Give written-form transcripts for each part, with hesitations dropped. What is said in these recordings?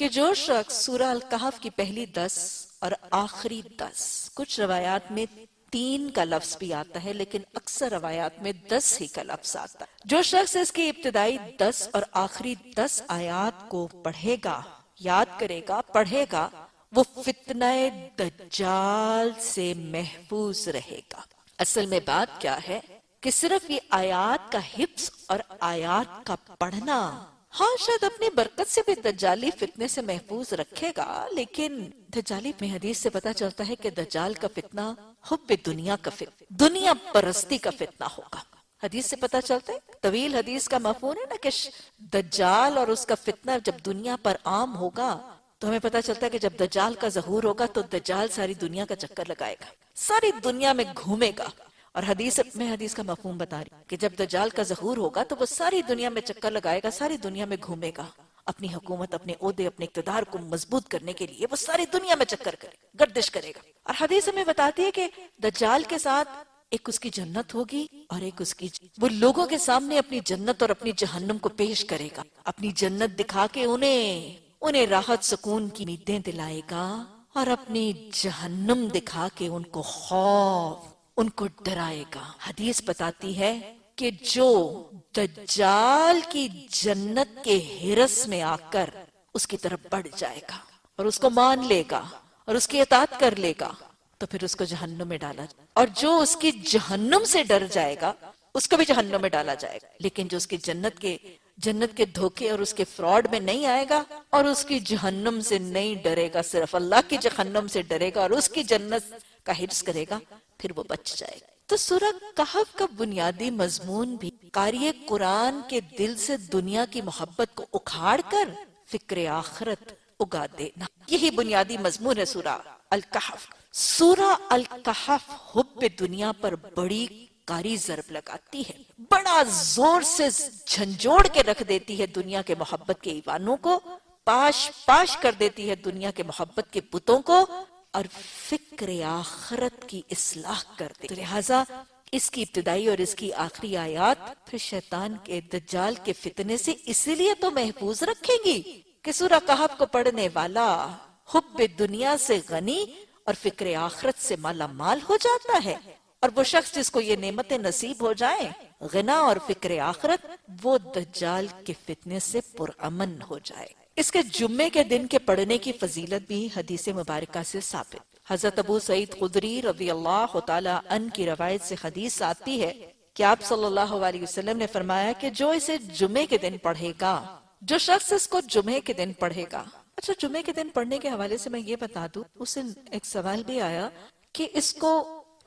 کہ جو شخص سورہ الکہف کی پہلی 10 اور آخری 10، کچھ روایات میں 3 کا لفظ بھی آتا ہے لیکن اکثر روایات میں 10 ہی کا لفظ آتا ہے، جو شخص اس کی ابتدائی 10 اور آخری 10 آیات کو پڑھے گا، یاد کرے گا، پڑھے گا، وہ فتنہ دجال سے محفوظ رہے گا۔ اصل میں بات کیا ہے کہ صرف یہ آیات کا حفظ اور آیات کا پڑھنا ہاں شاید اپنی برکت سے بھی دجالی فتنے سے محفوظ رکھے گا، لیکن دجالی میں حدیث سے پتا چلتا ہے کہ دجال کا فتنہ حب دنیا کا فتنہ، دنیا پرستی کا فتنہ ہوگا۔ حدیث سے پتا چلتا ہے، طویل حدیث کا مفہوم ہے نا کہ دجال اور اس کا فتنہ جب دنیا پر عام ہوگا تو ہمیں پتا چلتا ہے کہ جب دجال کا ظہور ہوگا تو دجال ساری دنیا کا چکر لگائے گا، ساری دنیا میں گھومے گا۔ اور حدیث کا مفہوم بتا رہی کہ جب دجال کا ظہور ہوگا تو وہ ساری دنیا میں چکر لگائے گا، ساری دنیا میں گھومے گا، اپنی حکومت، اپنے عہدے، اپنے اقتدار کو مضبوط کرنے کے لیے وہ ساری دنیا میں چکر کرے گا، گردش کرے گا۔ اور حدیث ہمیں بتاتی ہے کہ دجال کے ساتھ ایک اس کی جنت ہوگی اور ایک اس کی وہ لوگوں کے سامنے اپنی جنت اور اپنی جہنم کو پیش کرے گا، اپنی جنت دکھا کے انہیں راحت سکون کی امیدیں دلائے گا، اور اپنی جہنم دکھا کے ان کو خوف، ان کو ڈرائے گا۔ حدیث بتاتی ہے کہ جو دجال کی جنت کے ہرس میں آ کر اس کی طرف بڑھ جائے گا اور اس کو مان لے گا اور اس کی اطاعت کر لے گا تو پھر اس کو جہنم میں ڈالا جائے گا، اور جو اس کی جہنم سے ڈر جائے گا اس کو بھی جہنم میں ڈالا جائے گا، لیکن جو اس کی جنت کے دھوکے اور اس کے فراڈ میں نہیں آئے گا اور اس کی جہنم سے نہیں ڈرے گا، صرف اللہ کی جہنم سے ڈرے گا اور اس کی جنت کا حفظ کرے گا، پھر وہ بچ جائے گا۔ تو سورہ کہف کا بنیادی مضمون بھی قاری قرآن کے دل سے دنیا کی محبت کو اکھاڑ کر فکر آخرت اگا دینا، یہی بنیادی مضمون ہے سورہ الکہف۔ سورہ الکہف حب دنیا پر بڑی قاری ضرب لگاتی ہے، بڑا زور سے جھنجھوڑ کے رکھ دیتی ہے دنیا کے محبت کے ایوانوں کو، پاش کر دیتی ہے دنیا کے محبت کے بتوں کو، اور فکر آخرت کی اصلاح کر دے۔ لہٰذا اس کی ابتدائی اور اس کی آخری آیات پھر شیطان کے دجال کے فتنے سے اسی لیے تو محفوظ رکھے گی کہ سورہ کہف کو پڑھنے والا حب دنیا سے غنی اور فکر آخرت سے مالا مال ہو جاتا ہے، اور وہ شخص جس کو یہ نعمتیں نصیب ہو جائیں، غنا اور فکر آخرت، وہ دجال کے فتنے سے پرامن ہو جائے۔ اس کے جمعے کے دن کے پڑھنے کی فضیلت بھی حدیث مبارکہ سے ثابت۔ حضرت ابو سعید خدری رضی اللہ تعالی عنہ کی روایت سے حدیث آتی ہے کہ آپ صلی اللہ علیہ وسلم نے فرمایا کہ جو اسے جمعے کے دن پڑھے گا، جو شخص اس کو جمعے کے دن پڑھے گا۔ اچھا، جمعے کے دن پڑھنے کے حوالے سے میں یہ بتا دوں، اس سے ایک سوال بھی آیا کہ اس کو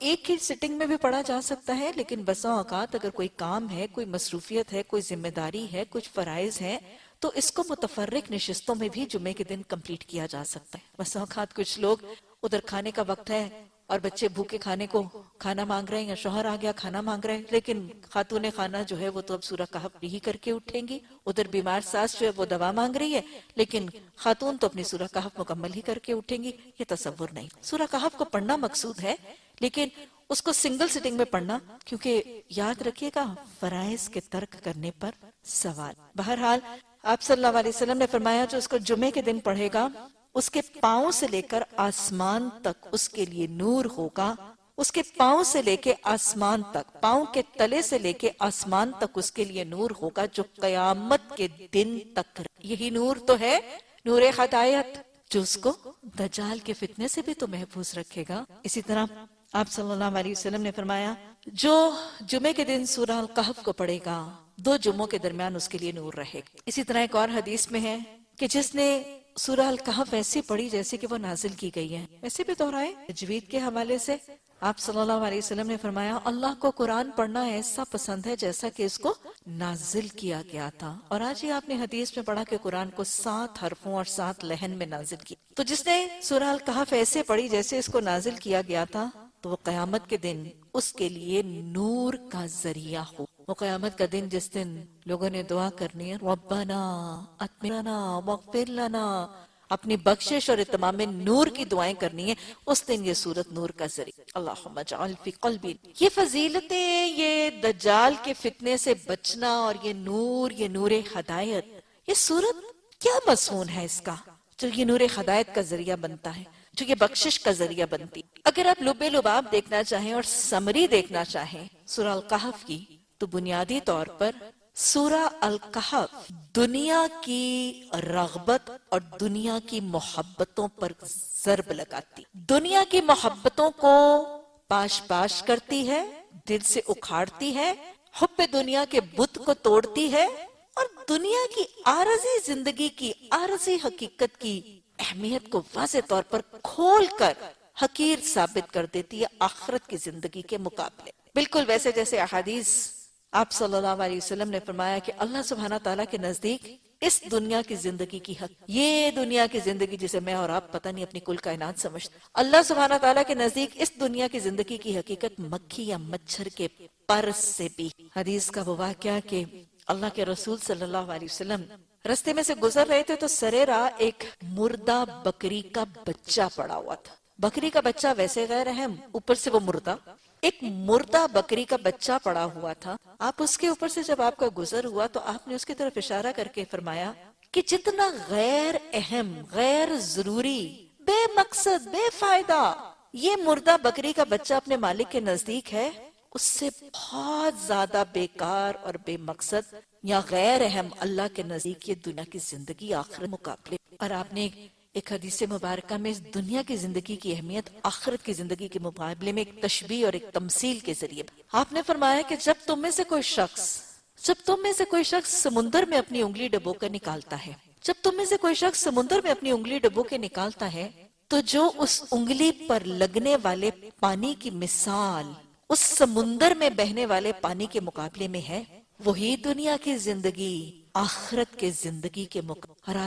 ایک ہی سٹنگ میں بھی پڑھا جا سکتا ہے، لیکن بسا اوقات اگر کوئی کام ہے، کوئی مصروفیت ہے، کوئی ذمہ داری ہے، کچھ فرائض ہیں، تو اس کو متفرق نشستوں میں بھی جمعے کے دن کمپلیٹ کیا جا سکتا ہے۔ بسا اوقات کچھ لوگ ادھر کھانے کا وقت ہے اور بچے بھوکے کھانا مانگ رہے ہیں، یا شوہر آ گیا کھانا مانگ رہے ہیں، لیکن خاتون خانہ جو ہے وہ تو اب سورہ کہف بھی کر کے اٹھیں گی، ادھر بیمار ساس جو ہے وہ دوا مانگ رہی ہے، لیکن خاتون تو اپنی سورہ کہف مکمل ہی کر کے اٹھیں گی۔ یہ تصور نہیں، سورہ کہف کو پڑھنا مقصود ہے، لیکن اس کو سنگل سٹنگ میں پڑھنا، کیونکہ یاد رکھیے گا فرائض کے ترک کرنے پر سوال۔ بہرحال آپ صلی اللہ علیہ وسلم نے فرمایا جو اس کو جمعے کے دن پڑھے گا، اس کے پاؤں سے لے کر آسمان تک اس کے لیے نور ہوگا، اس کے پاؤں سے لے کے آسمان تک، پاؤں کے تلے سے لے کے آسمان تک اس کے لیے نور ہوگا جو قیامت کے دن تک۔ یہی نور تو ہے نور ہدایت، جو اس کو دجال کے فتنے سے بھی تو محفوظ رکھے گا۔ اسی طرح آپ صلی اللہ علیہ وسلم نے فرمایا جو جمعے کے دن سورہ الکہف کو پڑھے گا، 2 جمعوں کے درمیان اس کے لیے نور رہے گا۔ اسی طرح ایک اور حدیث میں ہے کہ جس نے سورہ الکہف ایسی پڑھی جیسے کہ وہ نازل کی گئی ہے، ویسے بھی دہرائے تجوید کے حوالے سے آپ صلی اللہ علیہ وسلم نے فرمایا اللہ کو قرآن پڑھنا ایسا پسند ہے جیسا کہ اس کو نازل کیا گیا تھا۔ اور آج ہی آپ نے حدیث میں پڑھا کہ قرآن کو 7 حرفوں اور 7 لہن میں نازل کیا۔ تو جس نے سورہ الکہف ایسے پڑھی جیسے اس کو نازل کیا گیا تھا، تو وہ قیامت کے دن اس کے لیے نور کا ذریعہ ہو۔ وہ قیامت کا دن جس دن لوگوں نے دعا کرنی ہے ربنا اتمنا واغفر لنا، اپنی بخشش اور اتمام نور کی دعائیں کرنی ہے، اس دن یہ سورت نور کا ذریعہ۔ اللہم اجعل فی قلبی، یہ فضیلتیں، یہ دجال کے فتنے سے بچنا اور یہ نور ہدایت، یہ سورت کیا مضمون ہے اس کا؟ جو یہ نور ہدایت کا ذریعہ بنتا ہے، جو یہ بخشش کا ذریعہ بنتی. اگر آپ لب لباب دیکھنا چاہیں اور سمری دیکھنا چاہیں سورہ الکہف کی، تو بنیادی طور پر سورہ الکہف دنیا کی رغبت اور دنیا کی محبتوں پر ضرب لگاتی، دنیا کی محبتوں کو پاش پاش کرتی ہے، دل سے اکھاڑتی ہے، حب دنیا کے بت کو توڑتی ہے، اور دنیا کی عارضی زندگی کی عارضی حقیقت کی اہمیت کو واضح طور پر کھول کر حقیر ثابت کر دیتی ہے آخرت کی زندگی کے مقابلے. بالکل ویسے جیسے احادیث آپ صلی اللہ علیہ وسلم نے فرمایا کہ اللہ سبحانہ تعالیٰ کے نزدیک اس دنیا کی زندگی کی حق، یہ دنیا کی زندگی جسے میں اور آپ پتہ نہیں اپنی کل کائنات سمجھتے، اللہ سبحانہ تعالیٰ کے نزدیک اس دنیا کی زندگی کی حقیقت مکھی یا مچھر کے پر سے بھی. حدیث کا وہ واقعہ کہ اللہ کے رسول صلی اللہ علیہ وسلم رستے میں سے گزر رہے تھے تو سرے راہ ایک مردہ بکری کا بچہ پڑا ہوا تھا. بکری کا بچہ ویسے غیر اہم، اوپر سے وہ مردہ، ایک مردہ بکری کا بچہ پڑا ہوا تھا. آپ اس کے اوپر سے جب آپ کا گزر ہوا تو آپ نے اس کی طرف اشارہ کر کے فرمایا کہ جتنا غیر اہم، غیر ضروری، بے مقصد، بے فائدہ یہ مردہ بکری کا بچہ اپنے مالک کے نزدیک ہے، اس سے بہت زیادہ بیکار اور بے مقصد یا غیر اہم اللہ کے نزدیک یہ دنیا کی زندگی آخرت مقابلے. اور آپ نے ایک حدیث مبارکہ میں اس دنیا کی زندگی کی اہمیت آخرت کی زندگی کے مقابلے میں ایک تشبیہ اور ایک تمثیل کے ذریعے آپ نے فرمایا کہ جب تم میں سے کوئی شخص سمندر میں اپنی انگلی ڈبو کر نکالتا ہے، جب تم میں سے کوئی شخص سمندر میں اپنی انگلی ڈبو کے نکالتا ہے تو جو اس انگلی پر لگنے والے پانی کی مثال اس سمندر میں بہنے والے پانی کے مقابلے میں ہے، وہی دنیا کی زندگی آخرت کے زندگی کے مقابلے. اور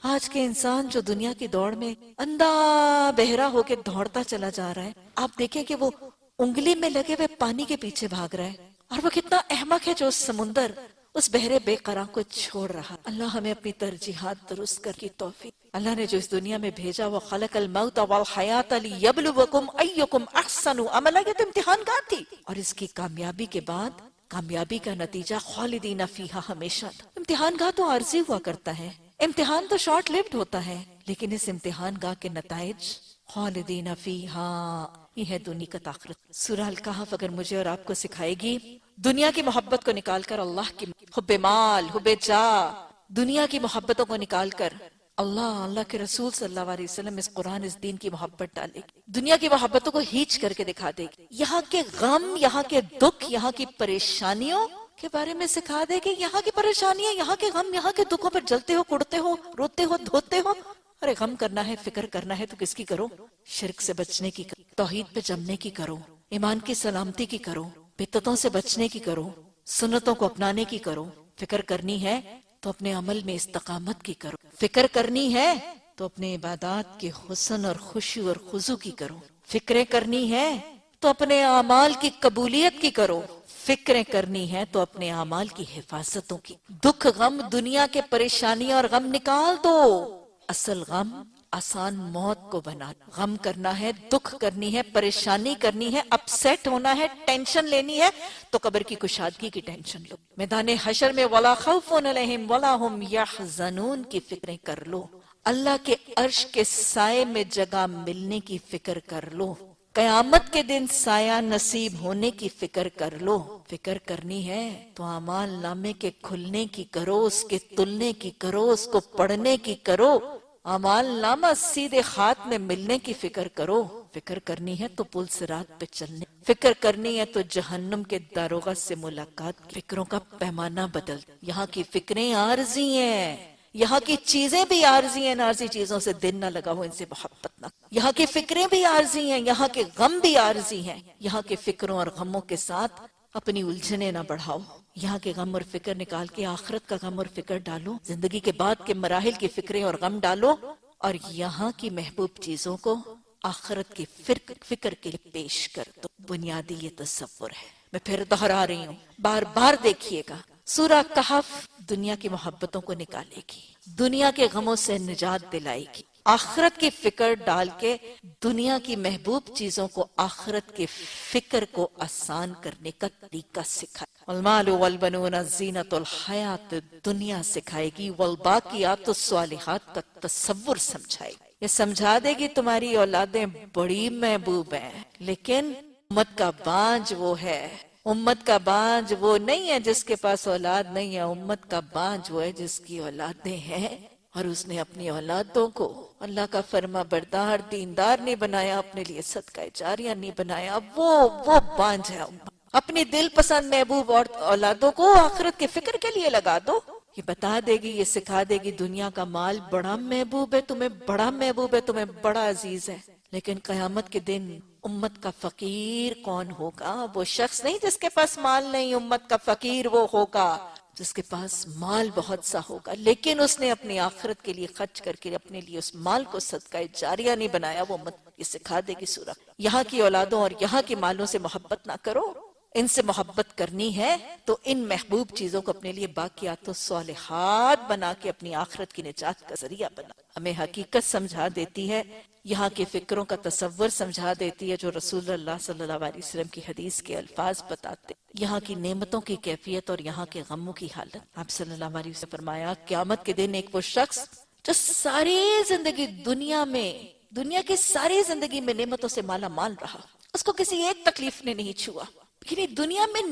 آج کے انسان جو دنیا کی دوڑ میں اندھا بہرا ہو کے دوڑتا چلا جا رہا ہے، آپ دیکھیں کہ وہ انگلی میں لگے ہوئے پانی کے پیچھے بھاگ رہا ہے، اور وہ کتنا احمق ہے جو اس سمندر، اس بحر بے قرار کو چھوڑ رہا. اللہ ہمیں اپنی ترجیحات درست کر کی توفیق. اللہ نے جو اس دنیا میں بھیجا وہ خلق الموت والحیات لیبلوکم ایکم احسن عملا، یہ تو امتحان گاہ تھی، اور اس کی کامیابی کے بعد کامیابی کا نتیجہ خالدین فیہا ہمیشہ تھا. امتحان گاہ تو عارضی ہوا کرتا ہے، امتحان تو شارٹ لیوڈ ہوتا ہے، لیکن اس امتحان گاہ کے نتائج خالدین فیہا، یہ ہے دنیا کا آخرت. سورہ الکہف اگر مجھے اور آپ کو سکھائے گی دنیا کی محبت کو نکال کر اللہ کی حب مال، حب جاہ، دنیا کی محبتوں کو نکال کر اللہ کے رسول صلی اللہ علیہ وسلم اس قرآن اس دین کی محبت ڈالے گی، دنیا کی محبتوں کو ہیچ کر کے دکھا دے گی، یہاں کے غم، یہاں کے دکھ، یہاں کی پریشانیوں کے بارے میں سکھا دے گی. یہاں کی پریشانیاں، یہاں کے غم، یہاں کے دکھوں پر جلتے ہو، کڑتے ہو، روتے ہو، دھوتے ہو. ارے غم کرنا ہے، فکر کرنا ہے تو کس کی کرو؟ شرک سے بچنے کی کرو، توحید پہ جمنے کی کرو، ایمان کی سلامتی کی کرو، بدعتوں سے بچنے کی کرو، سنتوں کو اپنانے کی کرو. فکر کرنی ہے تو اپنے عمل میں استقامت کی کرو، فکر کرنی ہے تو اپنے عبادات کے حسن اور خشوع اور خضوع کی کرو، فکریں کرنی ہے تو اپنے اعمال کی قبولیت کی کرو، فکریں کرنی ہے تو اپنے اعمال کی حفاظتوں کی. دکھ غم دنیا کے پریشانیاں اور غم نکال دو، اصل غم آسان موت کو بنا. غم کرنا ہے، دکھ کرنی ہے، پریشانی کرنی ہے، اپسیٹ ہونا ہے، ٹینشن لینی ہے تو قبر کی کشادگی کی ٹینشن لو. میدان حشر میں وَلَا خَوْفٌ عَلَيْهِمْ وَلَا هُمْ يَحْزَنُونَ کی فکریں کر لو. اللہ کے عرش کے سائے میں جگہ ملنے کی فکر کر لو. قیامت کے دن سایہ نصیب ہونے کی فکر کر لو. فکر کرنی ہے تو اعمال نامے کے کھلنے کی کرو، اس کے تلنے کی کرو، اس کو پڑھنے کی کرو. اعمال نامہ سیدھے ہاتھ میں ملنے کی فکر کرو. فکر کرنی ہے تو پل صراط پہ چلنے، فکر کرنی ہے تو جہنم کے داروغہ سے ملاقات. فکروں کا پیمانہ بدل. یہاں کی فکریں عارضی ہیں، یہاں کی چیزیں بھی عارضی ہیں، عارضی چیزوں سے دل نہ لگاؤ، ان سے محبت نہ. یہاں کی فکریں بھی عارضی ہیں، یہاں کے غم بھی عارضی ہیں. یہاں کے فکروں اور غموں کے ساتھ اپنی الجھنیں نہ بڑھاؤ. یہاں کے غم اور فکر نکال کے آخرت کا غم اور فکر ڈالو. زندگی کے بعد کے مراحل کی فکریں اور غم ڈالو، اور یہاں کی محبوب چیزوں کو آخرت کی فکر کے لیے پیش کر دو. بنیادی یہ تصور ہے. میں پھر دہرا رہی ہوں، بار بار دیکھیے گا. سورہ کہف دنیا کی محبتوں کو نکالے گی، دنیا کے غموں سے نجات دلائے گی، آخرت کی فکر ڈال کے دنیا کی محبوب چیزوں کو آخرت کے فکر کو آسان کرنے کا طریقہ سکھائے. والمال والبنون زینت الحیات دنیا سکھائے گی، والباقیات الصالحات کا تصور سمجھائے گی، یہ سمجھا دے گی تمہاری اولادیں بڑی محبوب ہیں، لیکن امت کا بانج وہ ہے، امت کا بانج وہ نہیں ہے جس کے پاس اولاد نہیں ہے، امت کا بانج وہ ہے جس کی اولادیں ہیں اور اس نے اپنی اولادوں کو اللہ کا فرما بردار دیندار نہیں بنایا، اپنے لیے صدقہ جاریہ نہیں بنایا، وہ بانج ہے امت۔ اپنی دل پسند محبوب اور اولادوں کو آخرت کے فکر کے لیے لگا دو، یہ بتا دے گی، یہ سکھا دے گی دنیا کا مال بڑا محبوب ہے تمہیں، بڑا محبوب ہے تمہیں، بڑا عزیز ہے، لیکن قیامت کے دن امت کا فقیر کون ہوگا؟ وہ شخص نہیں جس کے پاس مال نہیں، امت کا فقیر وہ ہوگا جس کے پاس مال بہت سا ہوگا لیکن اس نے اپنی آخرت کے لیے خرچ کر کے اپنے لیے اس مال کو صدقہ جاریہ نہیں بنایا۔ وہ امت یہ سکھا دے گی سورہ، یہاں کی اولادوں اور یہاں کے مالوں سے محبت نہ کرو، ان سے محبت کرنی ہے تو ان محبوب چیزوں کو اپنے لیے باقیات و صالحات بنا کے اپنی آخرت کی نجات کا ذریعہ بنا۔ ہمیں حقیقت سمجھا دیتی ہے، یہاں کے فکروں کا تصور سمجھا دیتی ہے جو رسول اللہ صلی اللہ علیہ وسلم کی حدیث کے الفاظ بتاتے، یہاں کی نعمتوں کی کیفیت اور یہاں کے غموں کی حالت۔ آپ صلی اللہ علیہ وسلم فرمایا قیامت کے دن ایک وہ شخص جو ساری زندگی دنیا کی ساری زندگی میں نعمتوں سے مالا مال رہا، اس کو کسی ایک تکلیف نے نہیں چھوا، یعنی دنیا میں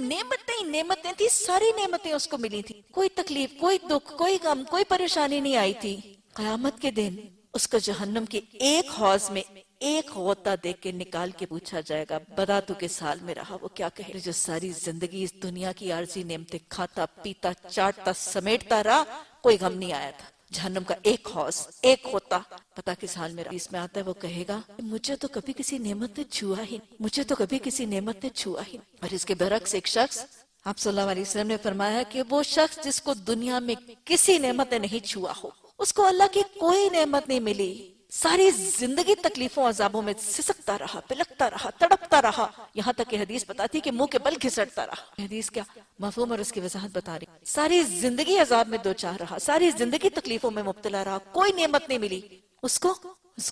نعمتیں تھی، ساری نعمتیں اس کو ملی تھی، کوئی تکلیف، کوئی دکھ، کوئی غم، کوئی پریشانی نہیں آئی تھی۔ قیامت کے دن اس کو جہنم کے ایک حوض میں ایک غوطہ دے کے نکال کے پوچھا جائے گا بتا تو کس حال میں رہا؟ وہ کیا کہے؟ جو ساری زندگی اس دنیا کی عارضی نعمتیں کھاتا پیتا چاٹتا سمیٹتا رہا، کوئی غم نہیں آیا تھا، جہنم کا ایک حوض، ایک غوطہ، پتا کس حال میں رہا؟ اس میں آتا ہے وہ کہے گا مجھے تو کبھی کسی نعمت نے چھوا ہی نہیں، مجھے تو کبھی کسی نعمت نے چھوا ہی نہیں۔ اور اس کے برعکس ایک شخص، آپ صلی اللہ علیہ وسلم نے فرمایا کہ وہ شخص جس کو دنیا میں کسی نعمت نے نہیں چھوا ہو، اس کو اللہ کی کوئی نعمت نہیں ملی، ساری زندگی تکلیفوں عذابوں میں سسکتا رہا، پلکتا رہا، تڑپتا رہا، یہاں تک کہ حدیث بتاتی کہ منہ کے بل گھسٹتا رہا۔ حدیث کیا مفہوم اور اس کی وضاحت بتا رہی، ساری زندگی عذاب میں دوچار رہا، ساری زندگی تکلیفوں میں مبتلا رہا، کوئی نعمت نہیں ملی، اس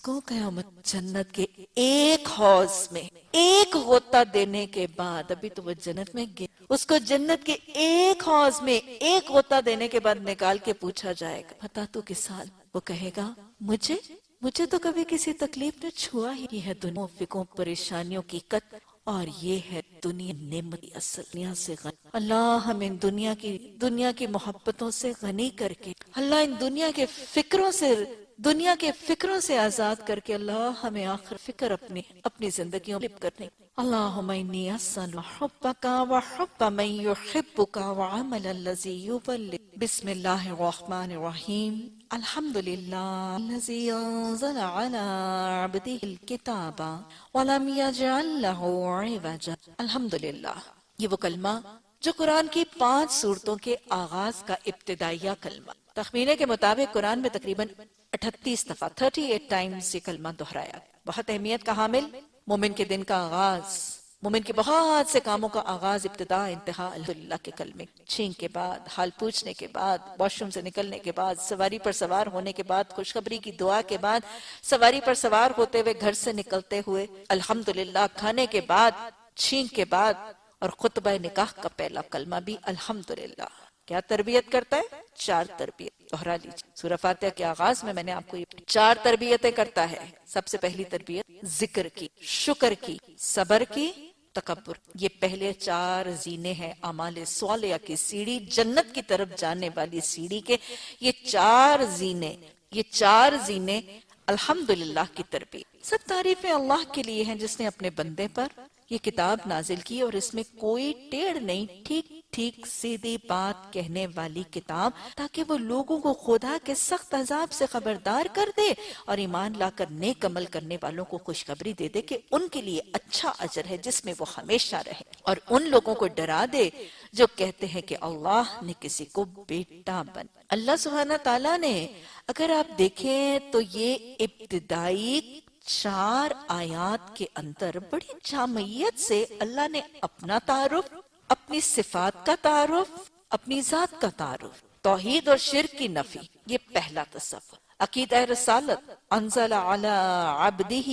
کو قیامت جنت کے ایک حوض میں ایک غوطہ دینے کے بعد، ابھی تو وہ جنت میں گئے، اس کو جنت کے ایک حوض میں ایک غوطہ دینے کے بعد نکال کے پوچھا جائے گا بتا تو کس حال؟ وہ کہے گا مجھے تو کبھی کسی تکلیف نے چھوا ہی نہیں ہے، دنیا فکروں پریشانیوں کی قط، اور یہ ہے دنیا نعمت کی اصل، دنیا سے غنی۔ اللہ ہمیں دنیا کی محبتوں سے غنی کر کے، اللہ ان دنیا کے فکروں سے آزاد کر کے، اللہ ہمیں آخر فکر اپنی زندگیوں میں کرنے۔ اللہم انی اسأل حبک وحب من یحبک وعمل الذی یبلغ۔ بسم اللہ الرحمن الرحیم۔ الحمدللہ الذی انزل علی عبدہ الکتاب ولم یجعل لہ عوجا۔ الحمدللہ، یہ وہ کلمہ جو قرآن کی 5 سورتوں کے آغاز کا ابتدائیہ کلمہ، تخمینے کے مطابق قرآن میں تقریباً 38 دفعہ 38 ٹائمز یہ کلمہ دہرایا، بہت اہمیت کا حامل، مومن کے دن کا آغاز، مومن کے بہت سے کاموں کا آغاز، ابتدا انتہا الحمدللہ کے کلمے، چھینک کے بعد، حال پوچھنے کے بعد، واش روم سے نکلنے کے بعد، سواری پر سوار ہونے کے بعد، خوشخبری کی دعا کے بعد، سواری پر سوار ہوتے ہوئے گھر سے نکلتے ہوئے الحمدللہ، کھانے کے بعد، چھینک کے بعد، اور خطبہ نکاح کا پہلا کلمہ بھی الحمدللہ۔ کیا تربیت کرتا ہے؟ 4 تربیت، دہرا لیجیے۔ سورہ فاتحہ کے آغاز میں نے آپ کو 4 تربیتیں کرتا ہے۔ سب سے پہلی تربیت ذکر کی، شکر کی، صبر کی، تکبر، یہ پہلے 4 زینے ہیں اعمال صالحہ کی سیڑھی، جنت کی طرف جانے والی سیڑھی کے یہ 4 زینے الحمدللہ کی تربیت۔ سب تعریفیں اللہ کے لیے ہیں جس نے اپنے بندے پر یہ کتاب نازل کی اور اس میں کوئی ٹیڑھ نہیں، ٹھیک سیدھی بات کہنے والی کتاب، تاکہ وہ لوگوں کو خدا کے سخت عذاب سے خبردار کر دے اور ایمان لا کر نیک عمل کرنے والوں کو خوشخبری دے دے کہ ان کے لیے اچھا اجر ہے جس میں وہ ہمیشہ رہیں، اور ان لوگوں کو ڈرا دے جو کہتے ہیں کہ اللہ نے کسی کو بیٹا بنا۔ اللہ سبحانہ تعالیٰ نے، اگر آپ دیکھیں تو یہ ابتدائی 4 آیات کے اندر بڑی جامعیت سے اللہ نے اپنا تعارف، اپنی صفات کا تعارف، اپنی ذات کا تعارف، توحید اور شرک کی نفی، یہ پہلا تصور، عقیدہ رسالت، انزل علی عبدہ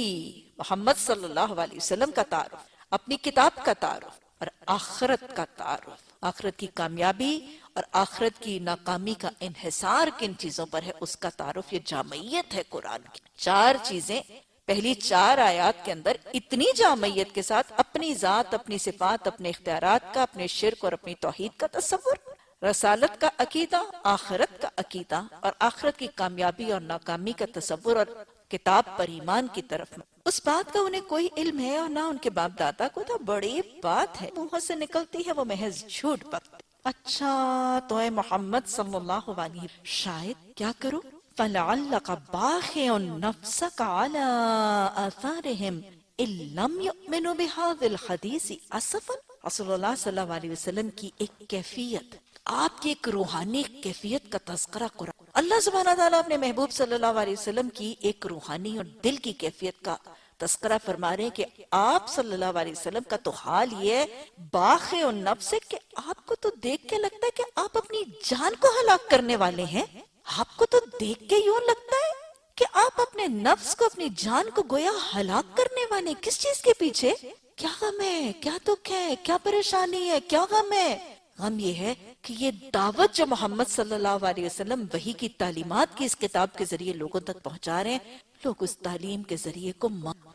محمد صلی اللہ علیہ وسلم کا تعارف، اپنی کتاب کا تعارف، اور آخرت کا تعارف، آخرت کی کامیابی اور آخرت کی ناکامی کا انحصار کن چیزوں پر ہے اس کا تعارف، یہ جامعیت ہے قرآن کی۔ 4 چیزیں پہلی 4 آیات کے اندر اتنی جامعیت کے ساتھ اپنی ذات، اپنی صفات، اپنے اختیارات کا، اپنے شرک اور اپنی توحید کا تصور، رسالت کا عقیدہ، آخرت کا عقیدہ اور آخرت کی کامیابی اور ناکامی کا تصور اور کتاب پر ایمان کی طرف میں۔ اس بات کا انہیں کوئی علم ہے اور نہ ان کے باپ دادا کو، تو بڑی بات ہے، منہ سے نکلتی ہے وہ محض جھوٹ بکتے۔ اچھا تو اے محمد صلی اللہ علیہ وسلم، شاید کیا کرو؟ فَلَعَلَّكَ بَاخِعٌ نَفْسَكَ عَلَىٰ آثَارِهِمْ إِن لَّمْ يُؤْمِنُوا بِهَٰذَا الْحَدِيثِ أَسَفًا۔ رسول اللہ صلی اللہ علیہ وسلم کی ایک کیفیت، آپ کی ایک روحانی کیفیت کا تذکرہ قرآن، اللہ سبحانہ تعالیٰ اپنے محبوب صلی اللہ علیہ وسلم کی ایک روحانی اور دل کی کیفیت کا تذکرہ فرما رہے ہیں کہ آپ صلی اللہ علیہ وسلم کا تو حال یہ ہے باخع النفس ہے کہ آپ کو تو دیکھ کے لگتا ہے کہ آپ اپنی جان کو ہلاک کرنے والے ہیں۔ آپ کو تو دیکھ کے یوں لگتا ہے کہ آپ اپنے نفس کو، اپنی جان کو گویا ہلاک کرنے والے، کس چیز کے پیچھے؟ کیا غم ہے، کیا دکھ ہے، کیا پریشانی ہے، کیا غم ہے؟ غم یہ ہے کہ یہ دعوت جو محمد صلی اللہ علیہ وسلم وحی کی تعلیمات کی اس کتاب کے ذریعے لوگوں تک پہنچا رہے ہیں، لوگ اس تعلیم کے ذریعے کو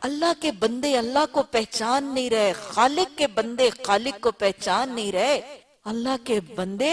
اللہ کے بندے اللہ کو پہچان نہیں رہے، خالق کے بندے خالق کو پہچان نہیں رہے، اللہ کے بندے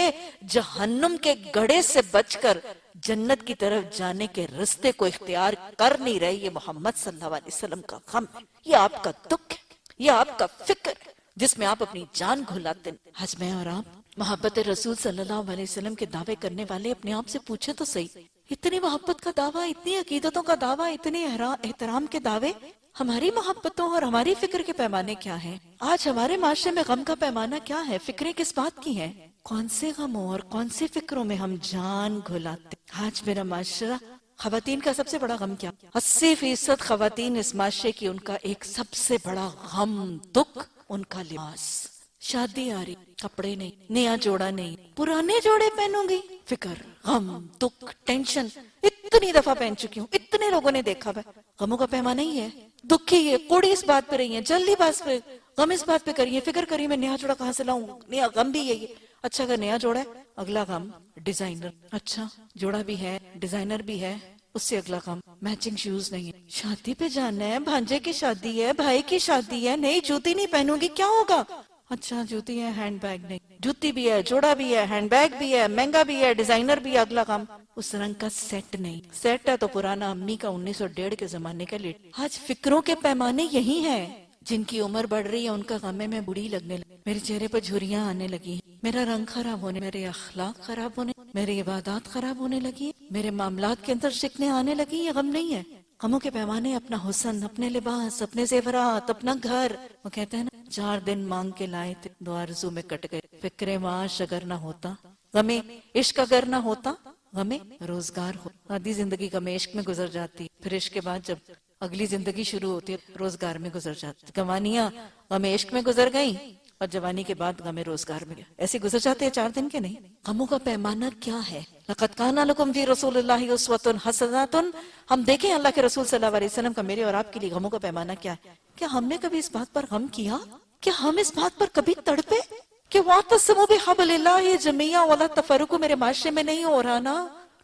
جہنم کے گڑھے سے بچ کر جنت کی طرف جانے کے رستے کو اختیار کر نہیں رہے۔ یہ محمد صلی اللہ علیہ وسلم کا غم ہے، یہ آپ کا دکھ ہے، یہ آپ کا فکر ہے جس میں آپ اپنی جان گھلاتے ہیں۔ آج میں اور آپ محبت رسول صلی اللہ علیہ وسلم کے دعوے کرنے والے اپنے آپ سے پوچھیں تو صحیح، اتنی محبت کا دعویٰ، اتنی عقیدتوں کا دعویٰ، اتنے احترام کے دعوے، ہماری محبتوں اور ہماری فکر کے پیمانے کیا ہیں؟ آج ہمارے معاشرے میں غم کا پیمانہ کیا ہے؟ فکریں کس بات کی ہیں؟ کون سے غموں اور کون سی فکروں میں ہم جان گھلاتے؟ آج میرا معاشرہ، خواتین کا سب سے بڑا غم کیا؟ 80% خواتین اس معاشرے کی، ان کا ایک سب سے بڑا غم، دکھ، ان کا لباس۔ شادی آ رہی، کپڑے نہیں، نیا جوڑا نہیں، پرانے جوڑے پہنوں گی، فکر، غم، دکھ، ٹینشن، اتنی دفعہ پہن چکی ہوں، اتنے لوگوں نے دیکھا ہے۔ غموں کا پیمانہ ہی ہے، دکھ ہی ہے، کوڑی اس بات پہ رہی ہیں، جلد لباس پہ، غم اس بات پہ کریے، فکر کریے میں نیا جوڑا کہاں سے لاؤں، نیا غم بھی یہی ہے۔ اچھا اگر نیا جوڑا ہے، اگلا غم ڈیزائنر، اچھا جوڑا بھی ہے، ڈیزائنر بھی ہے، اس سے اگلا غم میچنگ شوز نہیں ہے، شادی پہ جانا ہے، بھانجے کی شادی ہے، بھائی کی شادی ہے، نئی جوتی نہیں پہنوں گی کیا ہوگا؟ اچھا جوتی ہے، ہینڈ بیگ نہیں، جوتی بھی ہے، جوڑا بھی ہے، ہینڈ بیگ بھی ہے، مہنگا بھی ہے، ڈیزائنر بھی ہے، اگلا غم اس رنگ کا سیٹ نہیں، سیٹ ہے تو پرانا امی کا 1901 کے زمانے کا لیٹ۔ آج فکروں کے پیمانے یہی ہیں، جن کی عمر بڑھ رہی ہے ان کا غم ہے میں بوڑھی لگنے لگی، میرے چہرے پر جھریاں آنے لگی، میرا رنگ خراب ہونے، میرے اخلاق خراب ہونے، میری عبادات خراب ہونے لگی، میرے معاملات کے اندر شکنیں آنے لگی۔ یہ غم نہیں ہے، غموں کے پیمانے اپنا حسن، اپنے لباس، اپنے زیورات، اپنا گھر۔ وہ کہتے ہیں نا 4 دن مانگ کے لائے تھے، 2 آرزو میں کٹ گئے، فکر معاش اگر نہ ہوتا، غم عشق اگر نہ ہوتا، غم روزگار ہو، آدھی زندگی غم عشق میں گزر جاتی، پھر عشق کے بعد جب اگلی زندگی شروع ہوتی ہے روزگار میں گزر جاتی، جوانیاں غم عشق میں گزر گئیں اور جوانی کے بعد غم روزگار میں گیا، ایسے گزر جاتے ہیں 4 دن کے نہیں۔ غموں کا پیمانہ کیا ہے؟ لَقَدْ كَانَ لَكُمْ فِي رَسُولِ اللَّهِ أُسْوَةٌ حَسَنَةٌ، ہم دیکھیں اللہ کے رسول صلی اللہ علیہ وسلم کا میرے اور آپ کے لیے غموں کا پیمانہ کیا ہے؟ کیا ہم نے کبھی اس بات پر غم کیا؟ کیا ہم اس بات پر کبھی تڑپے کہ وَاعْتَصِمُوا بِحَبْلِ اللَّهِ جَمِيعًا وَلَا تَفَرَّقُوا؟ میرے معاشرے میں نہیں ہو رہا نا،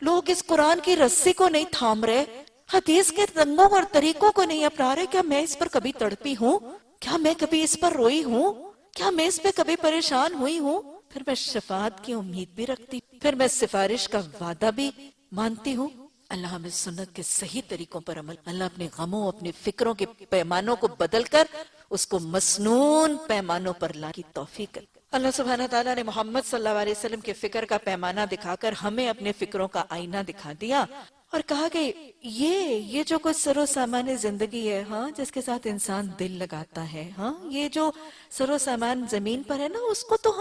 لوگ اس قرآن کی رسی کو نہیں تھام رہے، حدیث کے رنگوں اور طریقوں کو نہیں اپنا رہے۔ کیا میں اس پر کبھی تڑپی ہوں؟ کیا میں کبھی اس پر روئی ہوں؟ کیا میں اس پہ کبھی پریشان ہوئی ہوں؟ پھر میں شفاعت کی امید بھی رکھتی، پھر میں سفارش کا وعدہ بھی مانتی ہوں۔ اللہ ہمیں سنت کے صحیح طریقوں پر عمل، اللہ اپنے غموں، اپنے فکروں کے پیمانوں کو بدل کر اس کو مسنون پیمانوں پر لا کی توفیق ہے۔ اللہ سبحانہ تعالیٰ نے محمد صلی اللہ علیہ وسلم کے فکر کا پیمانہ دکھا کر ہمیں اپنے فکروں کا آئینہ دکھا دیا اور کہا کہ یہ جو کچھ سر و سامان زندگی ہے، ہاں جس کے ساتھ انسان دل لگاتا ہے، ہاں یہ جو سر و سامان زمین پر ہے نا، اس کو تو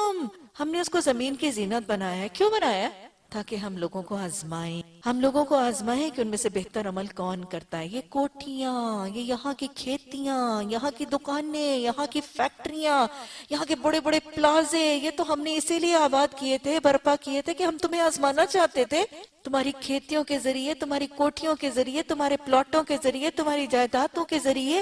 ہم نے اس کو زمین کی زینت بنایا ہے۔ کیوں بنایا ہے؟ تاکہ ہم لوگوں کو آزمائیں، ہم لوگوں کو آزمائیں کہ ان میں سے بہتر عمل کون کرتا ہے۔ یہ کوٹھیاں، یہ یہاں کی کھیتیاں، یہاں کی دکانیں، یہاں کی فیکٹریاں، یہاں کے بڑے بڑے پلازے، یہ تو ہم نے اسی لیے آباد کیے تھے، برپا کیے تھے کہ ہم تمہیں آزمانا چاہتے تھے۔ تمہاری کھیتیوں کے ذریعے، تمہاری کوٹھیوں کے ذریعے، تمہارے پلاٹوں کے ذریعے، تمہاری جائیدادوں کے ذریعے